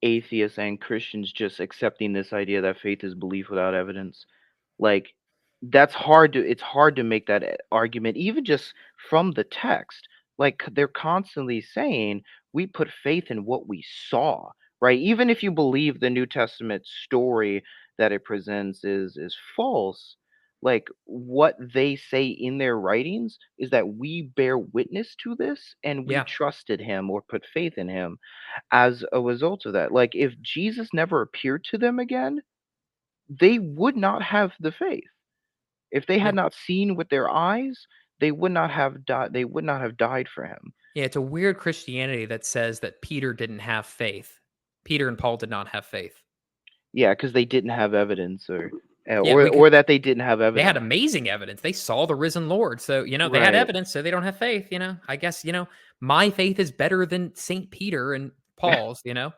atheists and Christians just accepting this idea that faith is belief without evidence. Like it's hard to make that argument even just from the text. Like they're constantly saying we put faith in what we saw, right? Even if you believe the New Testament story that it presents is false, like what they say in their writings is that we bear witness to this and we Yeah. trusted him or put faith in him as a result of that. Like if Jesus never appeared to them again, they would not have the faith. If they Yeah. had not seen with their eyes, they would not have died. They would not have died for him. Yeah, it's a weird Christianity that says that Peter didn't have faith. Peter and Paul did not have faith. Yeah, because they didn't have evidence, or Yeah, we could, or that they didn't have they had evidence. amazing evidence. They saw the risen Lord. So, they had Right. evidence, so they don't have faith, I guess, my faith is better than St. Peter and Paul's, Yeah,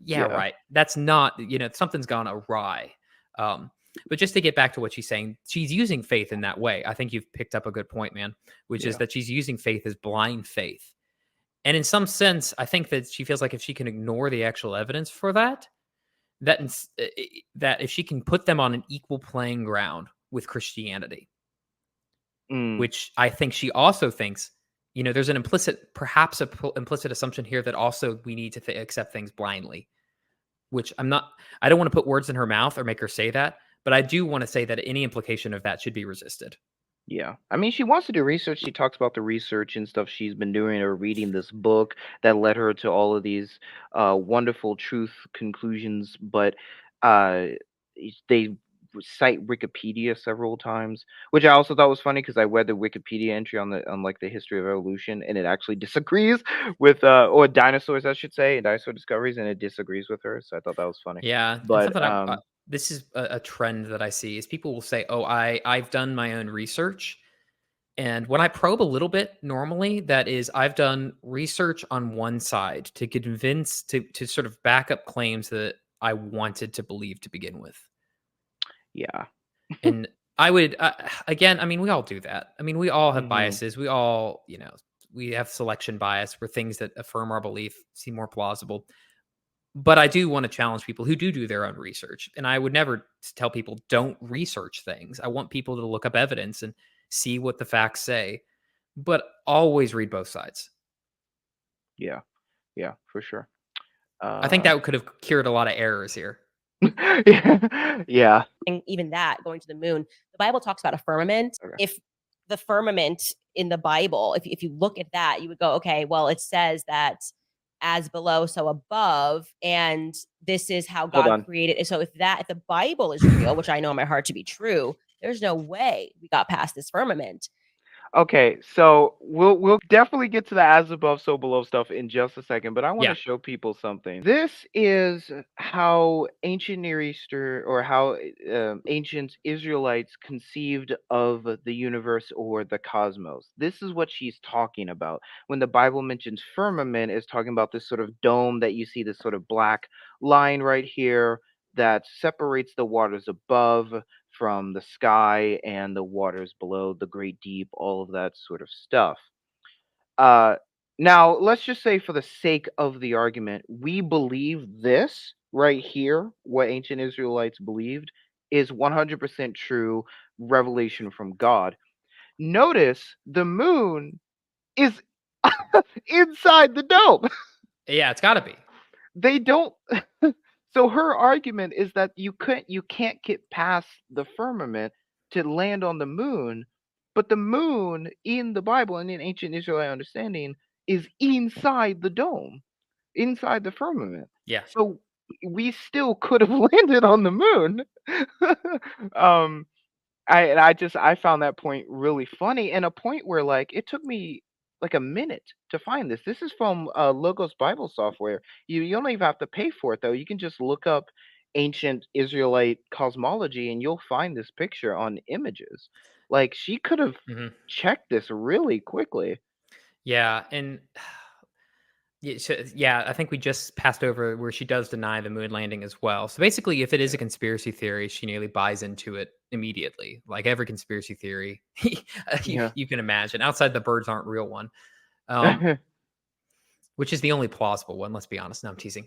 Yeah. right. That's not, something's gone awry. But just to get back to what she's saying, she's using faith in that way. I think you've picked up a good point, man, which is Yeah. that she's using faith as blind faith. And in some sense, I think that she feels like if she can ignore the actual evidence for that, that if she can put them on an equal playing ground with Christianity, which I think she also thinks, there's an perhaps implicit assumption here that also we need to accept things blindly, which I don't want to put words in her mouth or make her say that, but I do want to say that any implication of that should be resisted. Yeah. I mean, she wants to do research. She talks about the research and stuff she's been doing or reading this book that led her to all of these wonderful truth conclusions, but uh, they cite Wikipedia several times, which I also thought was funny because I read the Wikipedia entry on like the history of evolution, and it actually disagrees with or dinosaurs, I should say, and dinosaur discoveries, and it disagrees with her. So I thought that was funny. Yeah, and But something this is a trend that I see is people will say, "Oh, I've done my own research," and when I probe a little bit, normally that is I've done research on one side to convince to sort of back up claims that I wanted to believe to begin with. yeah. And I would again, I mean, we all do that. I mean, we all have biases. We all, we have selection bias where things that affirm our belief seem more plausible. But I do want to challenge people who do their own research. And I would never tell people don't research things. I want people to look up evidence and see what the facts say, but always read both sides. Yeah. Yeah, for sure. I think that could have cured a lot of errors here. Yeah. And even that, going to the moon, the Bible talks about a firmament. Okay. If the firmament in the Bible, if you look at that, you would go, okay, well, it says that as below, so above, and this is how God created it. So if the Bible is real, which I know in my heart to be true, there's no way we got past this firmament. Okay, so we'll definitely get to the as above, so below stuff in just a second, but I want to show people something. This is how ancient Near Eastern or how ancient Israelites conceived of the universe or the cosmos. This is what she's talking about when the Bible mentions firmament. Is talking about this sort of dome that you see, this sort of black line right here that separates the waters above from the sky and the waters below, the great deep, all of that sort of stuff. Uh, Now, let's just say for the sake of the argument, we believe this right here, what ancient Israelites believed, is 100% true revelation from God. Notice the moon is inside the dome. Yeah, it's got to be. They don't. So her argument is that you can't get past the firmament to land on the moon, but the moon in the Bible and in ancient Israelite understanding is inside the dome, inside the firmament. Yeah. So we still could have landed on the moon. um, I found that point really funny, and a point where like it took me like a minute to find this. This is from Logos Bible software. You don't even have to pay for it though. You can just look up ancient Israelite cosmology and you'll find this picture on images. Like she could have checked this really quickly. Yeah, and yeah, I think we just passed over where she does deny the moon landing as well. So basically, if it is a conspiracy theory, she nearly buys into it immediately. Like every conspiracy theory Yeah. you can imagine, outside the birds aren't real one, which is the only plausible one. Let's be honest. No, I'm teasing.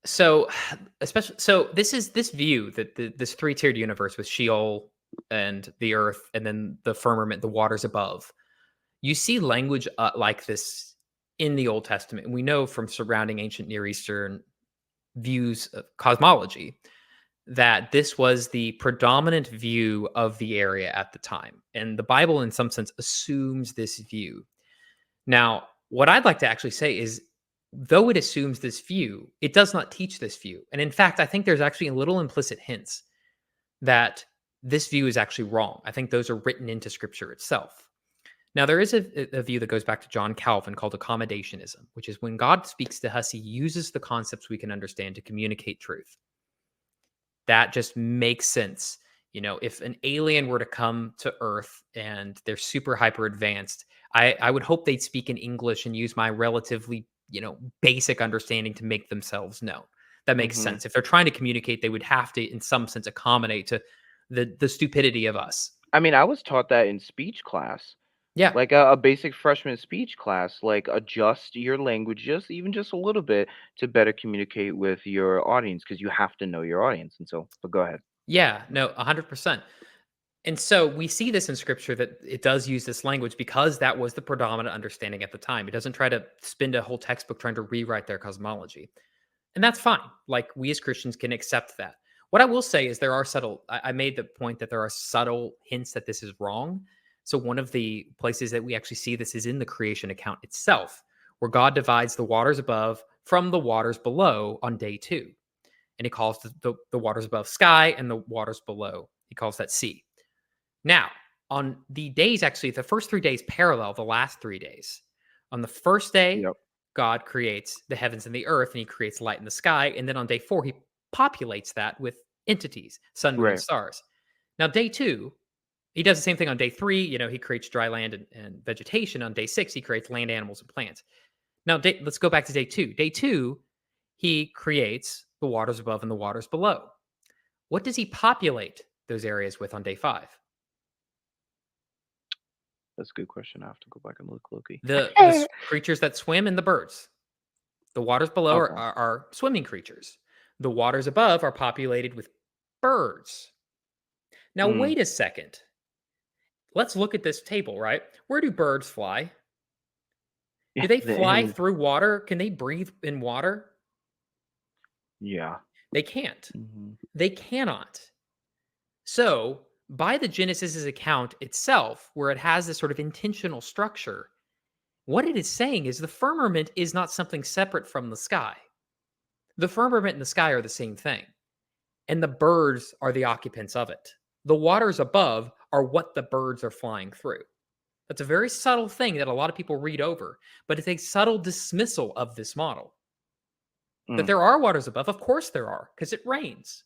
So this view that this 3-tiered universe with Sheol and the earth and then the firmament, the waters above. You see language like this in the Old Testament. And we know from surrounding ancient Near Eastern views of cosmology that this was the predominant view of the area at the time. And the Bible, in some sense, assumes this view. Now, what I'd like to actually say is, though it assumes this view, it does not teach this view. And in fact, I think there's actually a little implicit hints that this view is actually wrong. I think those are written into Scripture itself. Now, there is a view that goes back to John Calvin called accommodationism, which is when God speaks to us, he uses the concepts we can understand to communicate truth. That just makes sense. You know, if an alien were to come to Earth and they're super hyper advanced, I would hope they'd speak in English and use my relatively, basic understanding to make themselves known. That makes sense. If they're trying to communicate, they would have to, in some sense, accommodate to the stupidity of us. I mean, I was taught that in speech class. Yeah. Like a basic freshman speech class, like adjust your language just a little bit to better communicate with your audience because you have to know your audience. And so, but go ahead. Yeah, no, 100%. And so we see this in Scripture that it does use this language because that was the predominant understanding at the time. It doesn't try to spend a whole textbook trying to rewrite their cosmology. And that's fine. Like we as Christians can accept that. What I will say is there are subtle, I made the point that there are subtle hints that this is wrong. So one of the places that we actually see this is in the creation account itself, where God divides the waters above from the waters below on day 2. And he calls the waters above sky and the waters below, he calls that sea. Now, on the days, actually, the first 3 days parallel the last 3 days. On the first day, God creates the heavens and the earth, and he creates light in the sky. And then on day 4, he populates that with entities, sun, moon, and stars. Now, day 2, he does the same thing on day 3. He creates dry land and vegetation. On day 6, he creates land, animals, and plants. Now, let's go back to day 2. Day 2, he creates the waters above and the waters below. What does he populate those areas with on day 5? That's a good question. I have to go back and look, Loki. The creatures that swim and the birds. The waters below are swimming creatures. The waters above are populated with birds. Now, wait a second. Let's look at this table, right? Where do birds fly? Do they fly through water? Can they breathe in water? Yeah. They can't. They cannot. So, by the Genesis account itself, where it has this sort of intentional structure, what it is saying is the firmament is not something separate from the sky. The firmament and the sky are the same thing. And the birds are the occupants of it. The waters above are what the birds are flying through. That's a very subtle thing that a lot of people read over, but it's a subtle dismissal of this model. That there are waters above, of course there are, because it rains.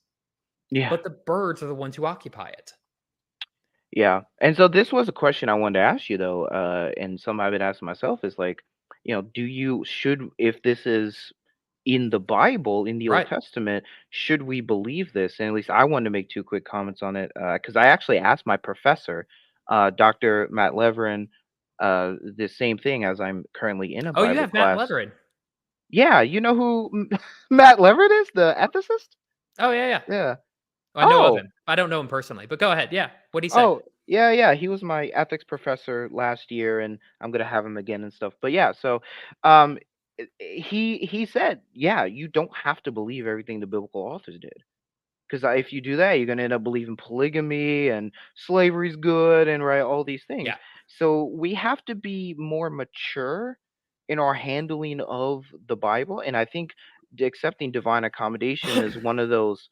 Yeah. But the birds are the ones who occupy it. Yeah. And so this was a question I wanted to ask you though, and something I've been asking myself is like, if this is in the Bible, in the Old Testament, should we believe this? And at least I wanted to make 2 quick comments on it because I actually asked my professor, Dr. Matt Leverin, the same thing as I'm currently in a Oh, you Bible have Matt class. Leverin. Yeah, you know who Matt Leverett is, the ethicist? Oh, yeah. Yeah. I know of Oh, him. I don't know him personally, but go ahead. Yeah. What'd he say? oh, yeah. He was my ethics professor last year, and I'm gonna have him again and stuff. But yeah, so um, he said, yeah, you don't have to believe everything the biblical authors did. Because if you do that, you're going to end up believing polygamy and slavery's good and right all these things. Yeah. So we have to be more mature in our handling of the Bible, and I think accepting divine accommodation is one of those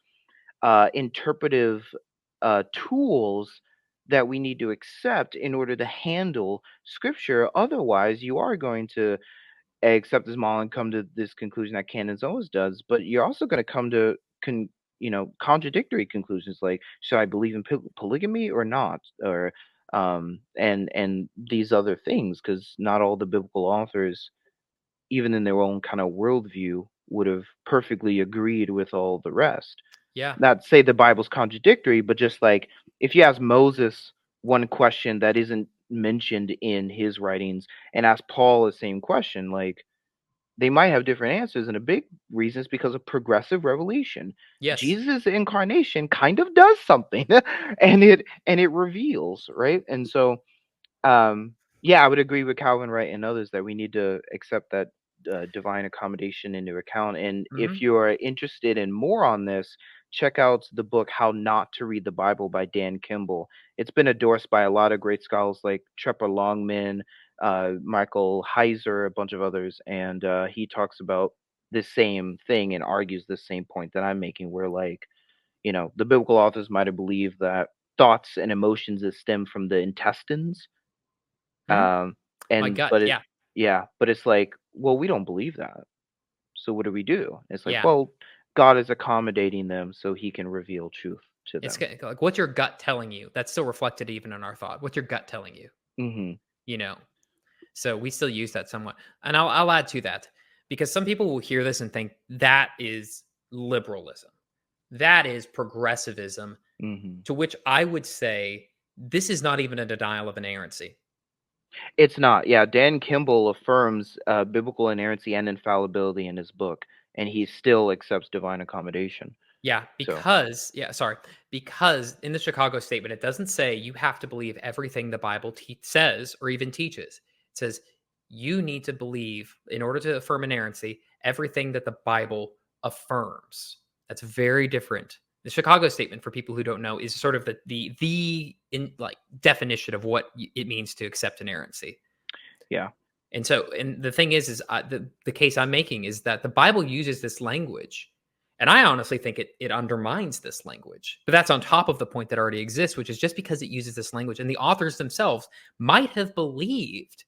interpretive tools that we need to accept in order to handle Scripture. Otherwise, you are going to accept this model and come to this conclusion that Candace always does, but you're also going to come to contradictory conclusions like should I believe in polygamy or not, or and these other things, because not all the biblical authors, even in their own kind of worldview, would have perfectly agreed with all the rest. Yeah. Not to say the Bible's contradictory, but just like if you ask Moses one question that isn't mentioned in his writings and ask Paul the same question, like they might have different answers, and a big reason is because of progressive revelation. Yes. Jesus' incarnation kind of does something, and it reveals, right? And so yeah, I would agree with Calvin Wright and others that we need to accept that divine accommodation into account. And if Hmm. you are interested in more on this, check out the book How Not to Read the Bible by Dan Kimball. It's been endorsed by a lot of great scholars like Trepper Longman, Michael Heiser, a bunch of others, and he talks about the same thing and argues the same point that I'm making, where like the biblical authors might have believed that thoughts and emotions that stem from the intestines, Hmm. um, My and gut. but it Yeah. yeah, but it's like, well, we don't believe that. So what do we do? It's like, Yeah. well, God is accommodating them so he can reveal truth to It's them. like, what's your gut telling you? That's still reflected even in our thought. What's your gut telling you? Mhm. You know, so we still use that somewhat. And I'll add to that because some people will hear this and think that is liberalism, that is progressivism, Mhm. to which I would say this is not even a denial of inerrancy. It's not. Yeah, Dan Kimball affirms biblical inerrancy and infallibility in his book, and he still accepts divine accommodation. Yeah, So, because in the Chicago statement, it doesn't say you have to believe everything the Bible says or even teaches. It says you need to believe, in order to affirm inerrancy, everything that the Bible affirms. That's very different. The Chicago statement, for people who don't know, is sort of the definition of what it means to accept inerrancy. yeah. And so, and the thing is the case I'm making is that the Bible uses this language, and I honestly think it undermines this language. But that's on top of the point that already exists, which is just because it uses this language, and the authors themselves might have believed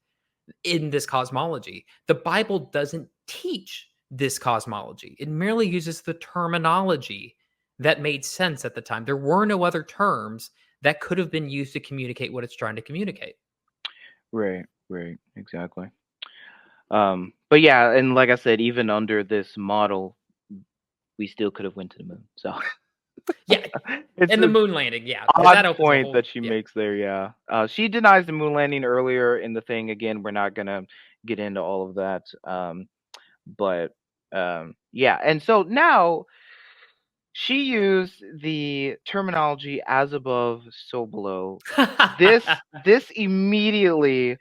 in this cosmology. The Bible doesn't teach this cosmology. It merely uses the terminology that made sense at the time. There were no other terms that could have been used to communicate what it's trying to communicate. Right, right, exactly. But yeah, and like I said, even under this model, we still could have went to the moon. So Yeah, it's and the an moon landing, yeah, because odd that opens a point whole that she yeah. makes there. Yeah, she denies the moon landing earlier in the thing. Again, we're not gonna get into all of that. But yeah, and so now she used the terminology "as above, so below." This immediately,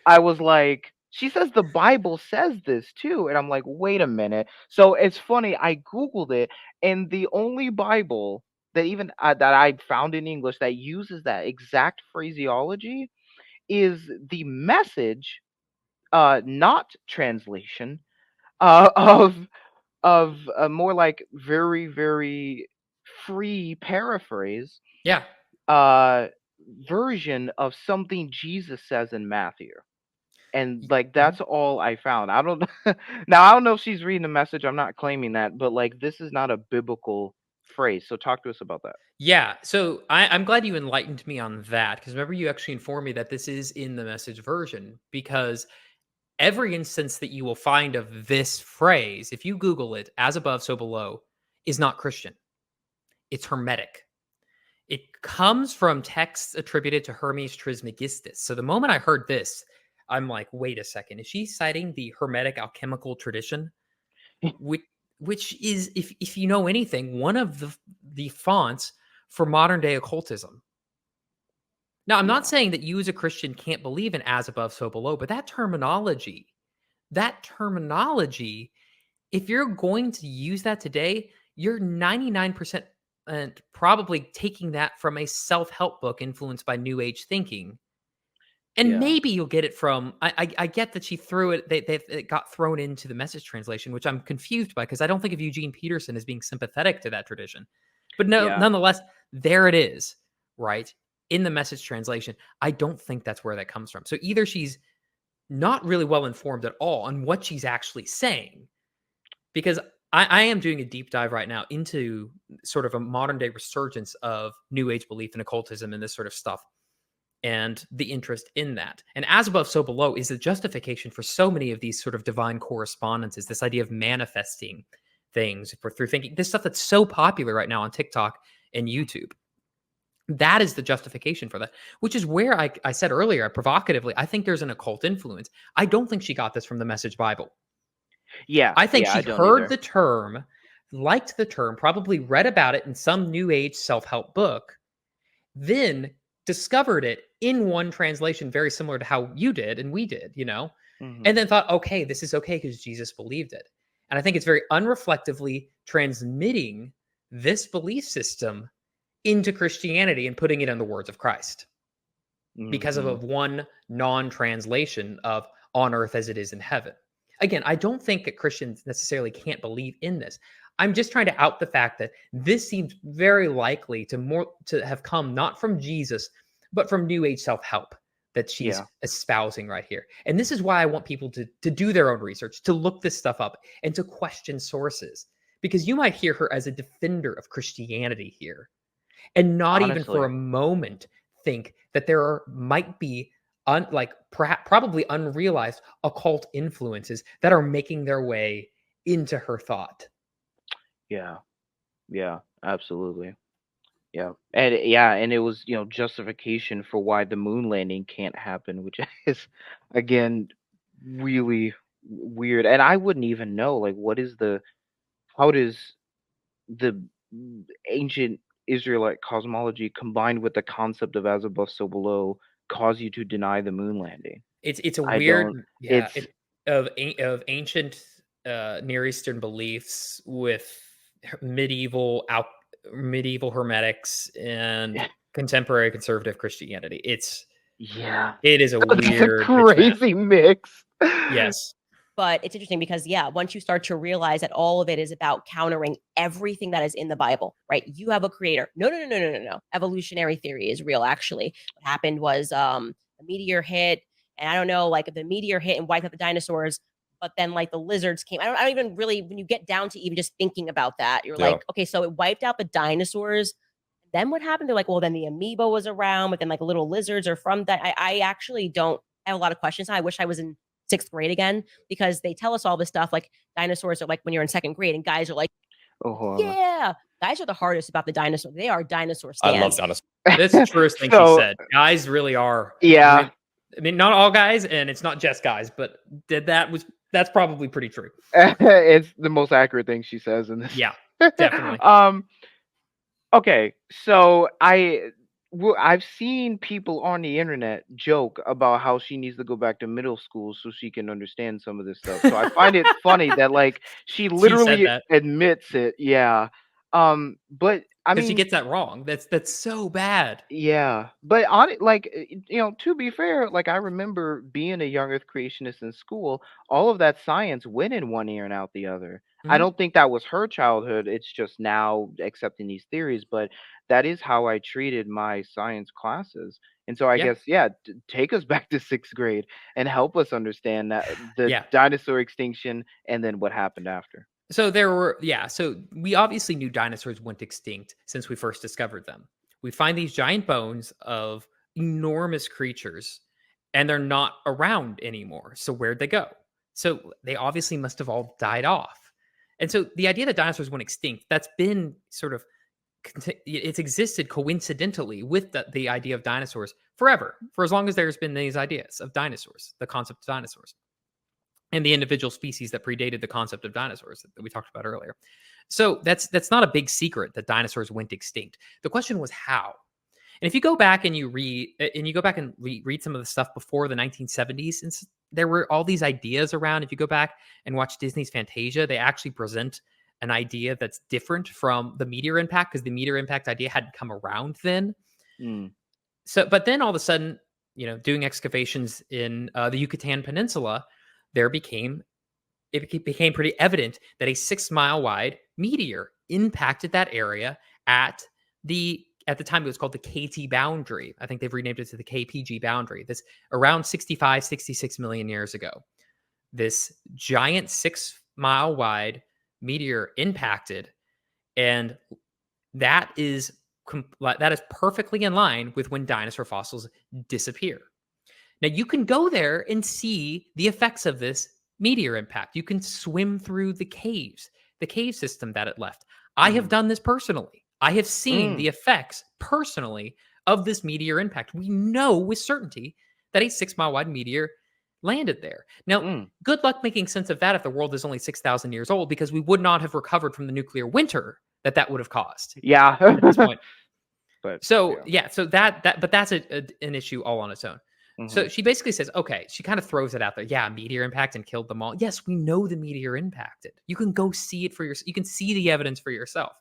I was like, she says the Bible says this too, and I'm like, wait a minute. So it's funny. I googled it, and the only Bible that even that I found in English that uses that exact phraseology is the Message, not translation, of a more like very very free paraphrase Yeah. uh version of something Jesus says in Matthew. And like Mhm. that's all I found. I don't now I don't know if she's reading the Message. I'm not claiming that, but like this is not a biblical phrase. So talk to us about that. Yeah, so I'm glad you enlightened me on that, because remember you actually informed me that this is in the Message version, because every instance that you will find of this phrase, if you Google it, as above, so below, is not Christian. It's Hermetic. It comes from texts attributed to Hermes Trismegistus. So the moment I heard this, I'm like, wait a second, is she citing the Hermetic alchemical tradition, which is, if you know anything, one of the fonts for modern day occultism. Now, I'm not saying that you as a Christian can't believe in as above, so below, but that terminology, if you're going to use that today, you're 99% and probably taking that from a self-help book influenced by New Age thinking. And maybe you'll get it from, I get that she threw it, it got thrown into the Message translation, which I'm confused by, because I don't think of Eugene Peterson as being sympathetic to that tradition. But nonetheless, there it is, right? In the Message translation. I don't think that's where that comes from. So either she's not really well informed at all on what she's actually saying, because I am doing a deep dive right now into sort of a modern day resurgence of New Age belief in occultism and this sort of stuff, and the interest in that. And as above, so below is the justification for so many of these sort of divine correspondences, this idea of manifesting things through thinking, this stuff that's so popular right now on TikTok and YouTube. That is the justification for that, which is where I said earlier, provocatively, I think there's an occult influence. I don't think she got this from the Message Bible. Yeah. I think I she don't heard either. the term, liked the term, probably read about it in some New Age self-help book, then discovered it in one translation very similar to how you did and we did, and then thought, okay, this is okay because Jesus believed it. And I think it's very unreflectively transmitting this belief system into Christianity and putting it in the words of Christ because of one non-translation of on earth as it is in heaven. Again, I don't think that Christians necessarily can't believe in this. I'm just trying to out the fact that this seems very likely to have come not from Jesus, but from New Age self-help that she's espousing right here. And this is why I want people to do their own research, to look this stuff up, and to question sources. Because you might hear her as a defender of Christianity here, and not even for a moment think that there might be probably unrealized occult influences that are making their way into her thought. Yeah, absolutely. And it was, justification for why the moon landing can't happen, which is, again, really weird. And I wouldn't even know, like, how does the ancient Israelite cosmology combined with the concept of as above, so below cause you to deny the moon landing? It's a I weird, don't. of ancient Near Eastern beliefs with medieval hermetics and contemporary conservative Christianity. It is a That's a weird crazy mix. Yes. But it's interesting because, once you start to realize that all of it is about countering everything that is in the Bible, right? You have a creator. No. Evolutionary theory is real, actually. What happened was a meteor hit, and I don't know, like the meteor hit and wiped out the dinosaurs, but then like the lizards came. I don't even really, when you get down to even just thinking about that, you're like, okay, so it wiped out the dinosaurs. Then what happened? They're like, well, then the amoeba was around, but then like little lizards are from that. I actually don't have a lot of questions. I wish I was in 6th grade again, because they tell us all this stuff. Like dinosaurs are like when you're in 2nd grade, and guys are like, guys are the hardest about the dinosaurs. They are dinosaur stands. I love dinosaurs. That's the truest thing she said. Guys really are. Yeah. I mean, not all guys, and it's not just guys, but that's probably pretty true. It's the most accurate thing she says in this. Yeah, definitely. Okay, so I've seen people on the internet joke about how she needs to go back to middle school so she can understand some of this stuff. So I find it funny that like she literally admits it. Yeah. But I mean, she gets that wrong. That's so bad. Yeah, but on it, like to be fair, like I remember being a young Earth creationist in school. All of that science went in one ear and out the other. I don't think that was her childhood. It's just now accepting these theories, but that is how I treated my science classes. And so I guess, take us back to 6th grade and help us understand that the dinosaur extinction and then what happened after. So so we obviously knew dinosaurs went extinct since we first discovered them. We find these giant bones of enormous creatures, and they're not around anymore. So where'd they go? So they obviously must have all died off. And so the idea that dinosaurs went extinct, that's been sort of it's existed coincidentally with the idea of dinosaurs forever, for as long as there's been these ideas of dinosaurs, the concept of dinosaurs, and the individual species that predated the concept of dinosaurs that we talked about earlier. So that's not a big secret that dinosaurs went extinct. The question was how. And if you go back and you read some of the stuff before the 1970s, and there were all these ideas around. If you go back and watch Disney's Fantasia, they actually present an idea that's different from the meteor impact, because the meteor impact idea hadn't come around then. So, but then all of a sudden, doing excavations in the Yucatan Peninsula, it became pretty evident that a 6-mile wide meteor impacted that area at the time it was called the KT boundary. I think they've renamed it to the KPG boundary. This around 65, 66 million years ago. This giant 6-mile wide meteor impacted, and that is perfectly in line with when dinosaur fossils disappear. Now you can go there and see the effects of this meteor impact. You can swim through the cave system that it left. I have done this personally. I have seen the effects personally of this meteor impact. We know with certainty that a 6-mile wide meteor landed there. Now, good luck making sense of that if the world is only 6,000 years old, because we would not have recovered from the nuclear winter that would have caused. Yeah. At this point. But so that's an issue all on its own. So she basically says, okay, she kind of throws it out there. Yeah, meteor impact and killed them all. Yes, we know the meteor impacted. You can go see it for yourself. You can see the evidence for yourself.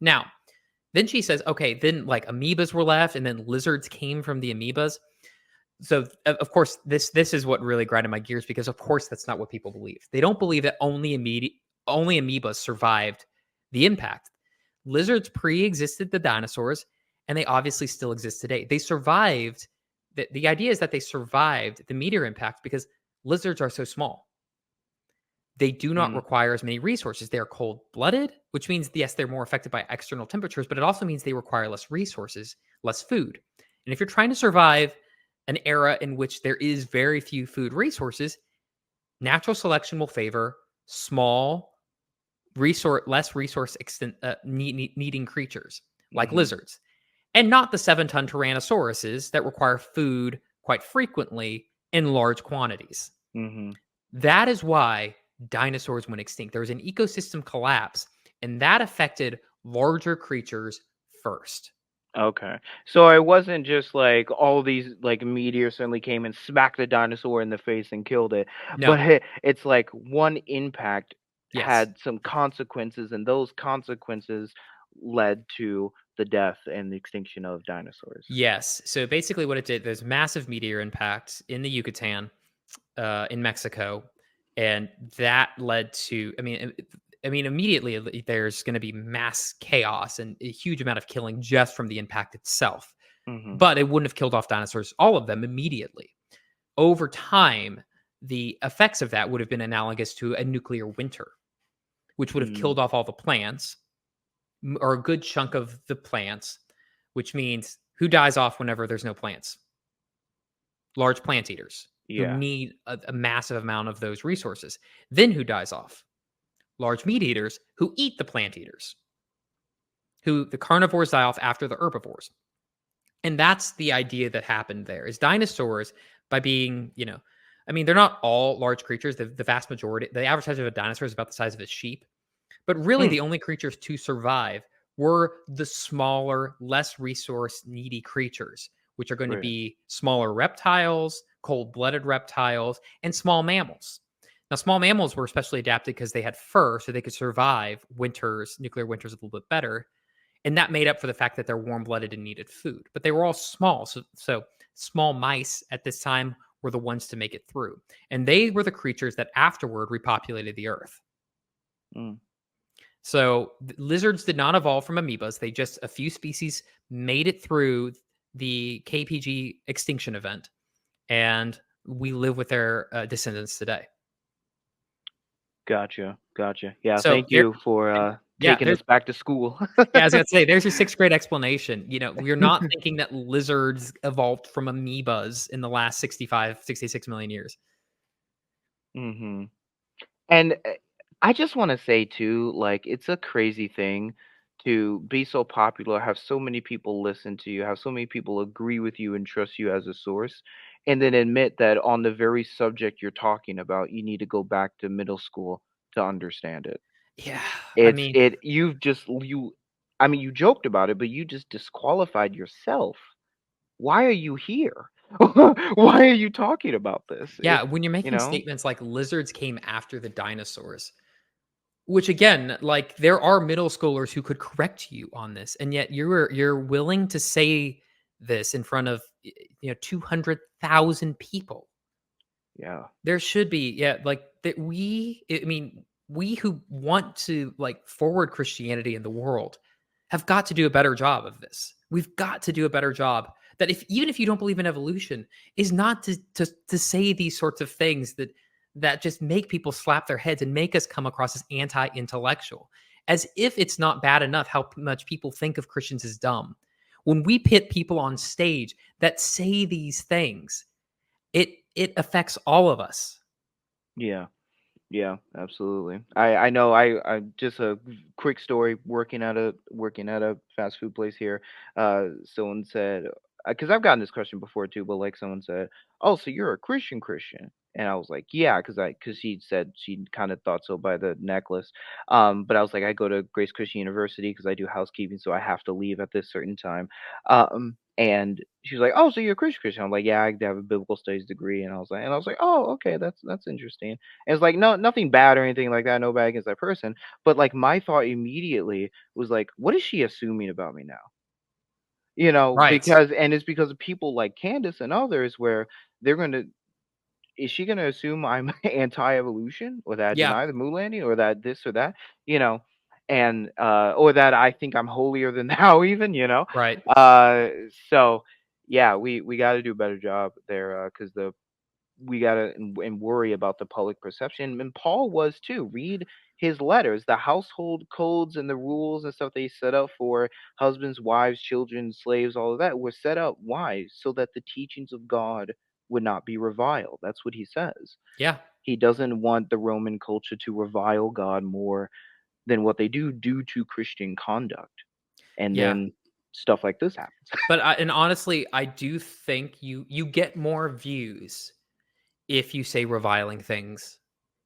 Now, then she says, okay, then like amoebas were left, and then lizards came from the amoebas. So of course, this is what really grinded my gears, because of course that's not what people believe. They don't believe that only amoebas survived the impact. Lizards pre-existed the dinosaurs, and they obviously still exist today. They survived. The idea is that they survived the meteor impact because lizards are so small. They do not require as many resources. They're cold-blooded, which means, yes, they're more affected by external temperatures, but it also means they require less resources, less food. And if you're trying to survive an era in which there is very few food resources, natural selection will favor small, less resource needing creatures like lizards, and not the 7-ton Tyrannosauruses that require food quite frequently in large quantities. That is why dinosaurs went extinct. There was an ecosystem collapse, and that affected larger creatures first. Okay. So it wasn't just like all these like meteors suddenly came and smacked the dinosaur in the face and killed it. No. But it's like one impact Yes. had some consequences, and those consequences led to the death and the extinction of dinosaurs. Yes. So basically what it did, there's massive meteor impact in the Yucatan, in Mexico. And that led to, I mean, immediately there's going to be mass chaos and a huge amount of killing just from the impact itself. But it wouldn't have killed off dinosaurs, all of them, immediately. Over time, the effects of that would have been analogous to a nuclear winter, which would have killed off all the plants, or a good chunk of the plants, which means who dies off whenever there's no plants? Large plant eaters. Who need a massive amount of those resources. Then who dies off? Large meat eaters who eat the plant eaters. The carnivores die off after the herbivores. And that's the idea that happened there, is dinosaurs, by being, they're not all large creatures. The vast majority, the average size of a dinosaur is about the size of a sheep. But really the only creatures to survive were the smaller, less resource needy creatures, which are going to be smaller reptiles, cold-blooded reptiles, and small mammals. Now, small mammals were especially adapted because they had fur, so they could survive nuclear winters a little bit better. And that made up for the fact that they're warm-blooded and needed food. But they were all small, so small mice at this time were the ones to make it through. And they were the creatures that afterward repopulated the earth. So lizards did not evolve from amoebas. A few species made it through the KPG extinction event. And we live with their descendants today. Gotcha. Yeah, So thank you for taking us back to school. Yeah, I was going to say, there's your 6th grade explanation. We're not thinking that lizards evolved from amoebas in the last 65, 66 million years. And I just want to say too, like, it's a crazy thing to be so popular, have so many people listen to you, have so many people agree with you and trust you as a source, and then admit that on the very subject you're talking about, you need to go back to middle school to understand it. Yeah, I It's mean, it you've just you I mean, you joked about it, but you just disqualified yourself. Why are you here? Why are you talking about this? yeah, when you're You making know? statements like lizards came after the dinosaurs, which again, like there are middle schoolers who could correct you on this, and yet you're willing to say this in front of 200,000 people. Yeah. There should be, yeah, like that I mean, we who want to like forward Christianity in the world have got to do a better job of this. We've got to do a better job that if even if you don't believe in evolution, is not to say these sorts of things that just make people slap their heads and make us come across as anti-intellectual, as if it's not bad enough how much people think of Christians as dumb. When we pit people on stage that say these things, it affects all of us. Yeah. Yeah, absolutely. I know I just a quick story working at a fast food place here. Someone said because I've gotten this question before too, but like someone said, "Oh, so you're a Christian?" And I was like, "Yeah," because she said she kind of thought so by the necklace. But I was like, "I go to Grace Christian University because I do housekeeping, so I have to leave at this certain time." And she was like, "Oh, so you're a Christian?" I'm like, "Yeah, I have a biblical studies degree." And I was like, "Oh, okay, that's interesting." And it's like no nothing bad or anything like that, no bad against that person. But like my thought immediately was like, what is she assuming about me now? Right. It's because of people like Candace and others where they're gonna is she gonna assume I'm anti-evolution or that I Yeah. deny the moon landing or that this or that, you know, and or that I think I'm holier than thou even. Right. Uh so yeah, we got to do a better job there because the we gotta and worry about the public perception. And Paul was too. Read his letters, the household codes and the rules and stuff they set up for husbands, wives, children, slaves, all of that were set up. Why? So that the teachings of God would not be reviled. That's what he says. Yeah. He doesn't want the Roman culture to revile God more than what they do due to Christian conduct. And Yeah. then stuff like this happens. But and honestly, I do think you get more views if you say reviling things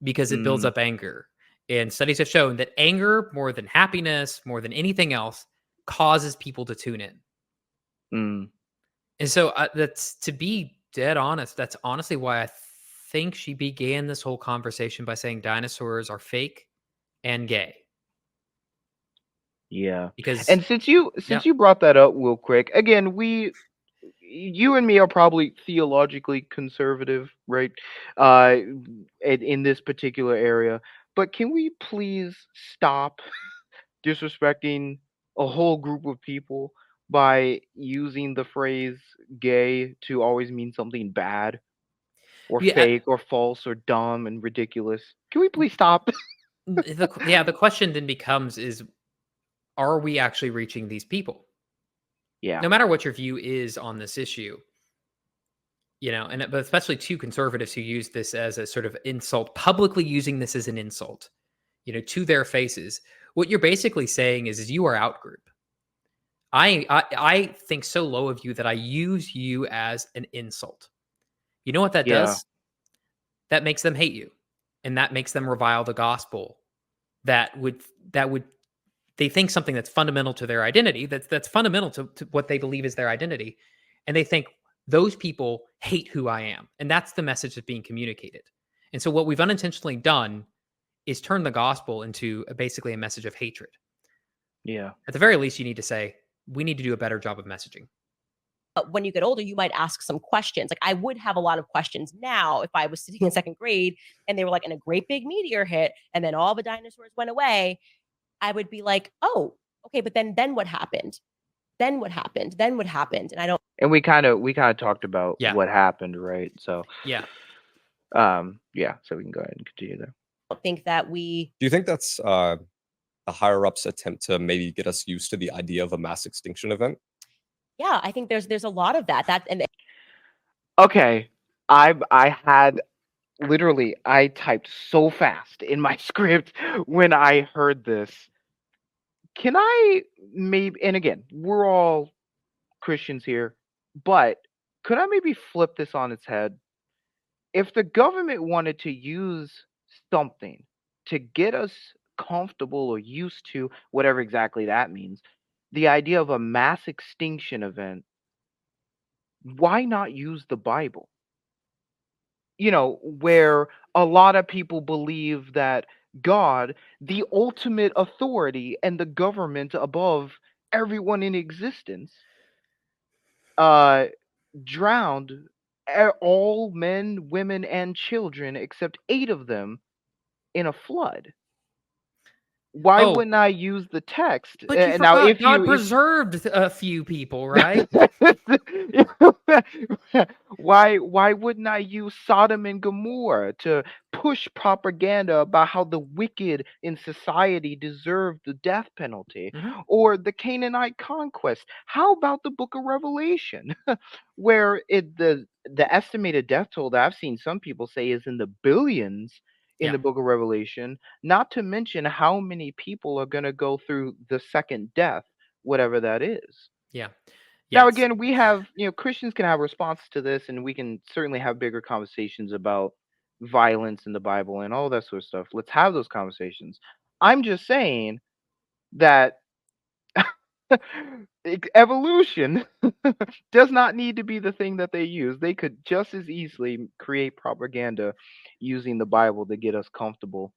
because it builds Mm, up anger. And studies have shown that anger, more than happiness, more than anything else, causes people to tune in. mm, And so that's to be dead honest. That's honestly why I think she began this whole conversation by saying dinosaurs are fake and gay. yeah. Because And since you yeah, since you brought that up real quick, again, you and me are probably theologically conservative, right? In this particular area. But can we please stop disrespecting a whole group of people by using the phrase gay to always mean something bad or yeah, fake or false or dumb and ridiculous? Can we please stop? the question then becomes is are we actually reaching these people? Yeah. No matter what your view is on this issue, but especially two conservatives who use this as a sort of insult, publicly using this as an insult, to their faces. What you're basically saying is you are out group. I think so low of you that I use you as an insult. You know what that Yeah. does? That makes them hate you, and that makes them revile the gospel. That would they think something that's fundamental to their identity, that's fundamental to what they believe is their identity, and they think those people hate who I am, and that's the message that's being communicated. And so what we've unintentionally done is turn the gospel into basically a message of hatred. Yeah. At the very least, you need to say we need to do a better job of messaging. But when you get older, you might ask some questions. Like I would have a lot of questions now if I was sitting in second grade and they were like in a great big meteor hit and then all the dinosaurs went away. I would be like, oh, okay, but then what happened? Then what happened? Then what happened? And I don't And we kind of talked about Yeah, what happened, right? So, yeah, yeah, so we can go ahead and continue there. think that we Do you think that's the higher ups' attempt to maybe get us used to the idea of a mass extinction event? yeah, I think there's a lot of that and Okay, I had literally I typed so fast in my script when I heard this. can I maybe, and again, we're all Christians here, but could I maybe flip this on its head? If the government wanted to use something to get us comfortable or used to whatever exactly that means, the idea of a mass extinction event, why not use the Bible? Where a lot of people believe that God, the ultimate authority and the government above everyone in existence, uh, drowned all men, women, and children except 8 of them in a flood. Why Oh, wouldn't I use the text? but you Now, forgot God preserved a few people, right? why wouldn't I use Sodom and Gomorrah to push propaganda about how the wicked in society deserve the death penalty, Mhm. or the Canaanite conquest? How about the Book of Revelation, where the estimated death toll that I've seen some people say is in the billions in Yeah, the Book of Revelation, not to mention how many people are going to go through the second death, whatever that is. yeah, Now, yes. again, we have, Christians can have responses to this, and we can certainly have bigger conversations about violence in the Bible and all that sort of stuff. Let's have those conversations. I'm just saying that evolution does not need to be the thing that they use. They could just as easily create propaganda using the Bible to get us comfortable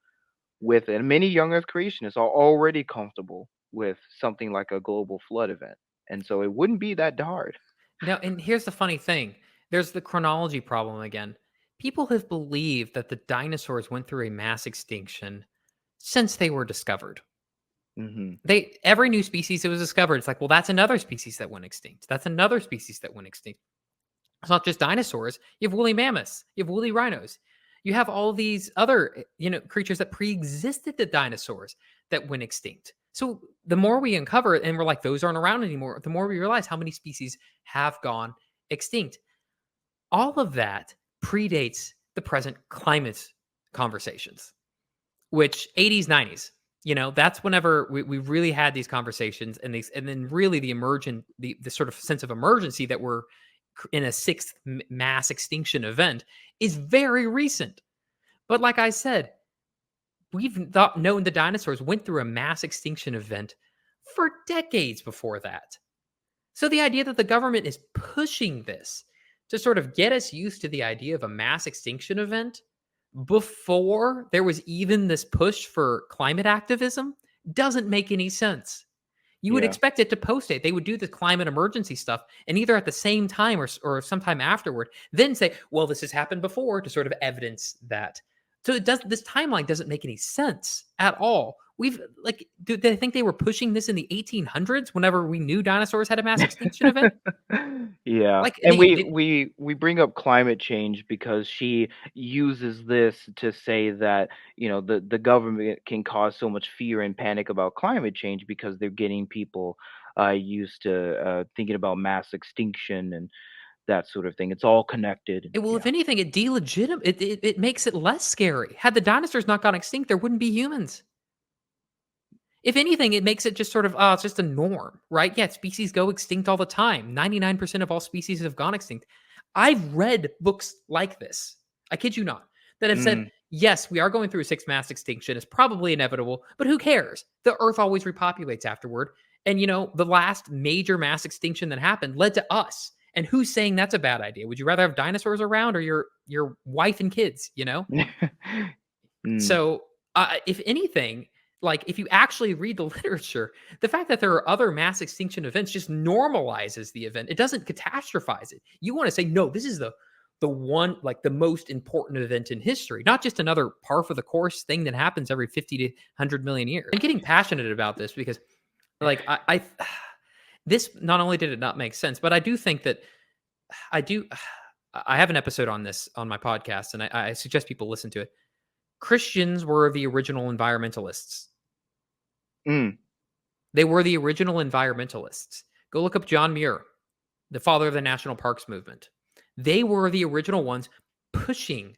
with it. And many young Earth creationists are already comfortable with something like a global flood event. And so it wouldn't be that hard. Now, and here's the funny thing. There's the chronology problem again. People have believed that the dinosaurs went through a mass extinction since they were discovered. Hmm. Every new species that was discovered, it's like, well, that's another species that went extinct. That's another species that went extinct. It's not just dinosaurs. You have woolly mammoths. You have woolly rhinos. You have all these other, creatures that pre-existed the dinosaurs that went extinct. So the more we uncover it and we're like, those aren't around anymore, the more we realize how many species have gone extinct. All of that predates the present climate conversations, which 80s, 90s, that's whenever we really had these conversations, and then really the sort of sense of emergency that we're in a sixth mass extinction event is very recent. But like I said, we've known the dinosaurs went through a mass extinction event for decades before that. So the idea that the government is pushing this to sort of get us used to the idea of a mass extinction event before there was even this push for climate activism doesn't make any sense. You would Yeah. expect it to post-date. They would do the climate emergency stuff, and either at the same time or sometime afterward, then say, well, this has happened before, to sort of evidence that. So this timeline doesn't make any sense at all. Do they think they were pushing this in the 1800s whenever we knew dinosaurs had a mass extinction event? Yeah. Like And we bring up climate change because she uses this to say that, the government can cause so much fear and panic about climate change because they're getting people used to thinking about mass extinction and that sort of thing. It's all connected. well, if Yeah. anything, it makes it less scary. Had the dinosaurs not gone extinct, there wouldn't be humans. If anything, it makes it just sort of, it's just a norm, right? Yeah, species go extinct all the time. 99% of all species have gone extinct. I've read books like this, I kid you not, that have said, Mm. yes, we are going through a sixth mass extinction. It's probably inevitable, but who cares? The Earth always repopulates afterward. And, the last major mass extinction that happened led to us. And who's saying that's a bad idea? Would you rather have dinosaurs around or your wife and kids, Mm. So, if anything, like if you actually read the literature, the fact that there are other mass extinction events just normalizes the event. It doesn't catastrophize it. You want to say, no, this is the one, like the most important event in history, not just another par for the course thing that happens every 50 to 100 million years. I'm getting passionate about this because, like, I this not only did it not make sense, but I do think that I have an episode on this on my podcast, and I suggest people listen to it. Christians were the original environmentalists. Mm. They were the original environmentalists. Go look up John Muir, the father of the national parks movement. They were the original ones pushing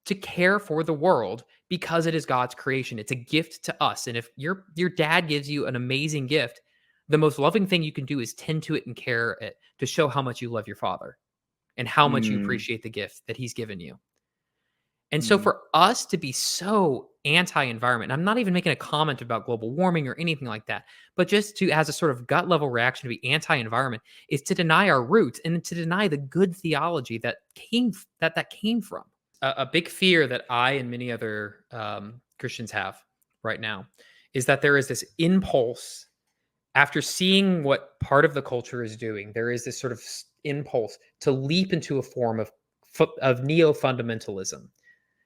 to care for the world because it is God's creation. It's a gift to us. And if your dad gives you an amazing gift, the most loving thing you can do is tend to it and care it to show how much you love your father and how much you appreciate the gift that he's given you. And so for us to be so anti-environment, I'm not even making a comment about global warming or anything like that, but just to, as a sort of gut level reaction to be anti-environment, is to deny our roots and to deny the good theology that came from. A big fear that I and many other Christians have right now is that there is this impulse after seeing what part of the culture is doing. There is this sort of impulse to leap into a form of neo-fundamentalism.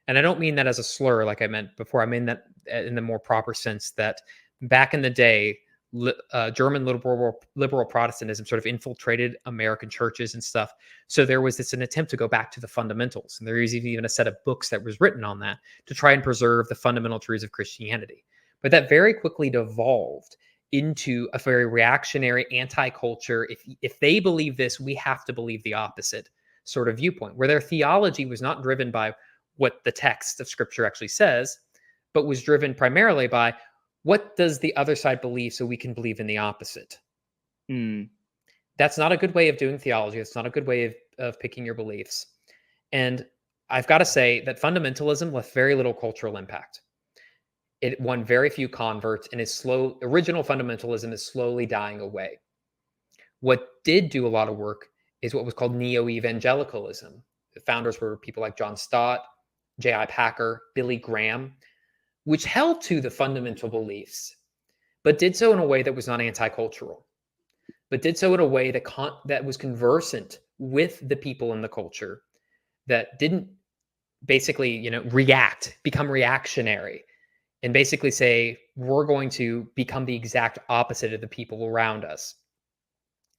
And I don't mean that as a slur like I meant before. I mean that in the more proper sense that back in the day, German liberal Protestantism sort of infiltrated American churches and stuff. So there was an attempt to go back to the fundamentals. And there is even a set of books that was written on that to try and preserve the fundamental truths of Christianity. But that very quickly devolved into a very reactionary anti-culture. If they believe this, we have to believe the opposite sort of viewpoint, where their theology was not driven by what the text of Scripture actually says, but was driven primarily by what does the other side believe so we can believe in the opposite. That's not a good way of doing theology. It's not a good way of picking your beliefs. And I've got to say that fundamentalism left very little cultural impact. It won very few converts, and original fundamentalism is slowly dying away. What did do a lot of work is what was called neo-evangelicalism. The founders were people like John Stott, J.I. Packer, Billy Graham, which held to the fundamental beliefs, but did so in a way that was not anti-cultural, but did so in a way that was conversant with the people in the culture, that didn't basically, become reactionary and basically say, we're going to become the exact opposite of the people around us.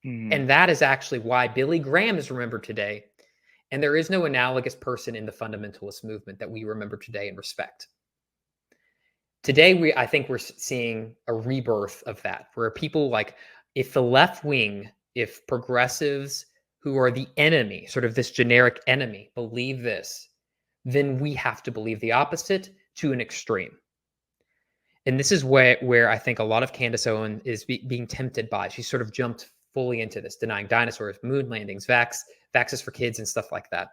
And that is actually why Billy Graham is remembered today. And there is no analogous person in the fundamentalist movement that we remember today and respect. Today, I think we're seeing a rebirth of that, where people like, if the left wing, if progressives who are the enemy, sort of this generic enemy, believe this, then we have to believe the opposite to an extreme. And this is where I think a lot of Candace Owens is being tempted by. She sort of jumped fully into this, denying dinosaurs, moon landings, vaxes for kids, and stuff like that.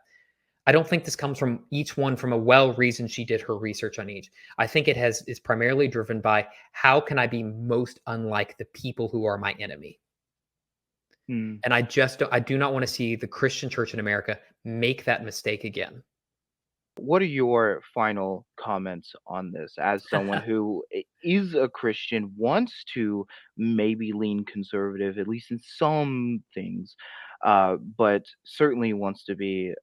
I don't think this comes from each one from a well-reasoned. She did her research on each. I think is primarily driven by how can I be most unlike the people who are my enemy. And I do not want to see the Christian church in America make that mistake again. What are your final comments on this as someone who is a Christian, wants to maybe lean conservative, at least in some things, but certainly wants to be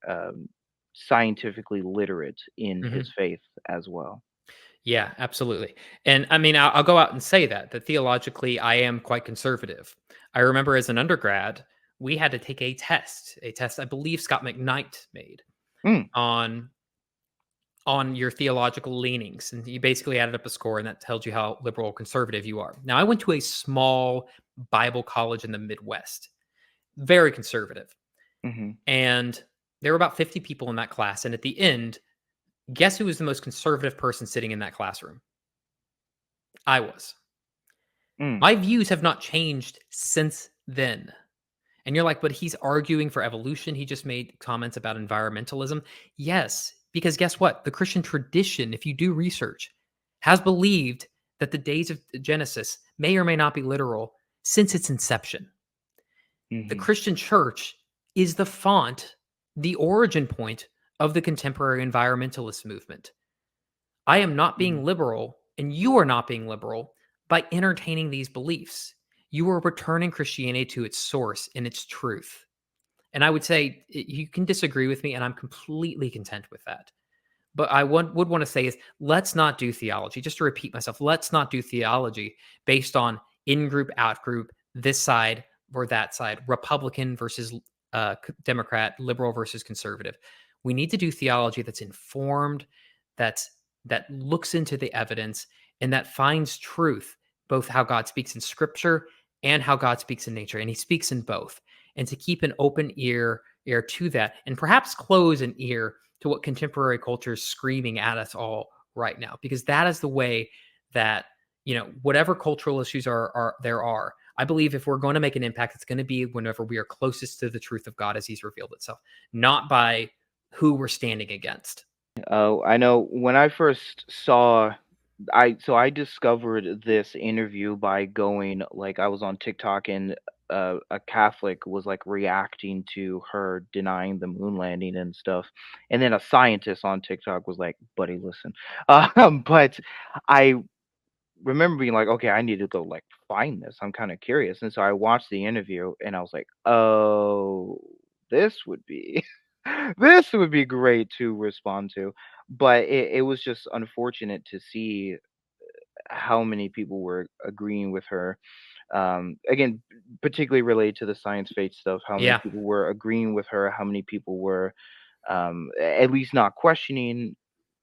scientifically literate in his faith as well? Yeah, absolutely. And I mean, I'll go out and say that theologically, I am quite conservative. I remember as an undergrad, we had to take a test I believe Scott McKnight made on your theological leanings. And you basically added up a score, and that tells you how liberal or conservative you are. Now, I went to a small Bible college in the Midwest, very conservative. And there were about 50 people in that class. And at the end, guess who was the most conservative person sitting in that classroom? I was. My views have not changed since then. And you're like, but he's arguing for evolution. He just made comments about environmentalism. Yes, because guess what? The Christian tradition, if you do research, has believed that the days of Genesis may or may not be literal since its inception. The Christian church is the font, the origin point of the contemporary environmentalist movement. I am not being liberal, and you are not being liberal by entertaining these beliefs. You are returning Christianity to its source and its truth. And I would say you can disagree with me, and I'm completely content with that. But I would want to say is, let's not do theology. Just to repeat myself, let's not do theology based on in-group, out-group, this side or that side, Republican versus Democrat, liberal versus conservative. We need to do theology that's informed, that looks into the evidence, and that finds truth, both how God speaks in Scripture and how God speaks in nature. And he speaks in both. And to keep an open ear to that, and perhaps close an ear to what contemporary culture is screaming at us all right now, because that is the way that, whatever cultural issues are, I believe if we're going to make an impact, it's going to be whenever we are closest to the truth of God as he's revealed itself, not by who we're standing against. I know when I first saw I discovered this interview by going, like, I was on TikTok, and a Catholic was like reacting to her denying the moon landing and stuff, and then a scientist on TikTok was like, "Buddy, listen." But I remember being like, okay, I need to go like find this. I'm kind of curious. And so I watched the interview and I was like, oh, this would be this would be great to respond to. But it was just unfortunate to see how many people were agreeing with her. Again, particularly related to the science faith stuff, how many Yeah. people were agreeing with her, how many people were at least not questioning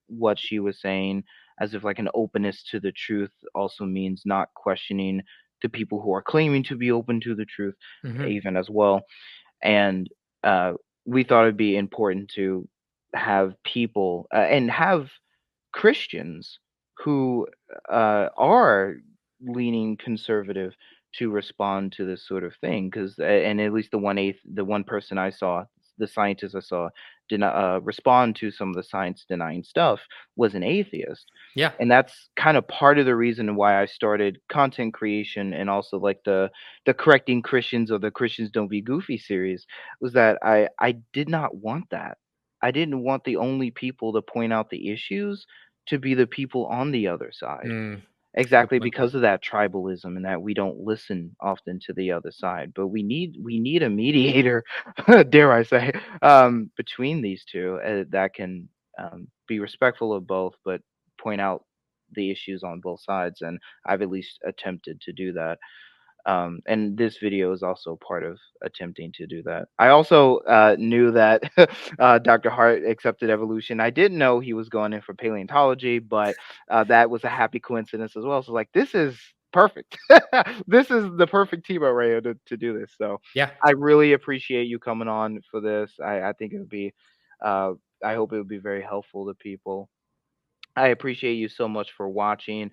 what she was saying, as if like an openness to the truth also means not questioning the people who are claiming to be open to the truth, Mhm. even as well. And we thought it'd be important to have people and have Christians who are leaning conservative to respond to this sort of thing, because and at least the one person I saw, the scientist I saw, did not respond to some of the science denying stuff, was an atheist. Yeah. And that's kind of part of the reason why I started content creation, and also like the correcting Christians, or the Christians Don't Be Goofy series, was that I did not want that. I didn't want the only people to point out the issues to be the people on the other side. Mm, good Exactly, point. because of that tribalism, and that we don't listen often to the other side. But we need a mediator, dare I say, between these two, that can be respectful of both, but point out the issues on both sides. And I've at least attempted to do that. And this video is also part of attempting to do that. I also knew that Dr. Hart accepted evolution. I didn't know he was going in for paleontology, but that was a happy coincidence as well. So, like, this is perfect. This is the perfect team up right here to do this. So Yeah. I really appreciate you coming on for this. I think it would be, uh, I hope it would be very helpful to people. I appreciate you so much for watching.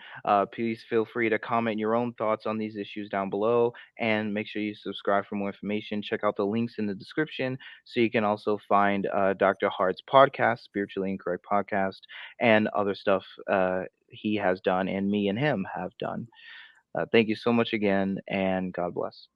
Please feel free to comment your own thoughts on these issues down below, and make sure you subscribe for more information. Check out the links in the description so you can also find Dr. Hart's podcast, Spiritually Incorrect Podcast, and other stuff he has done and me and him have done. Thank you so much again, and God bless.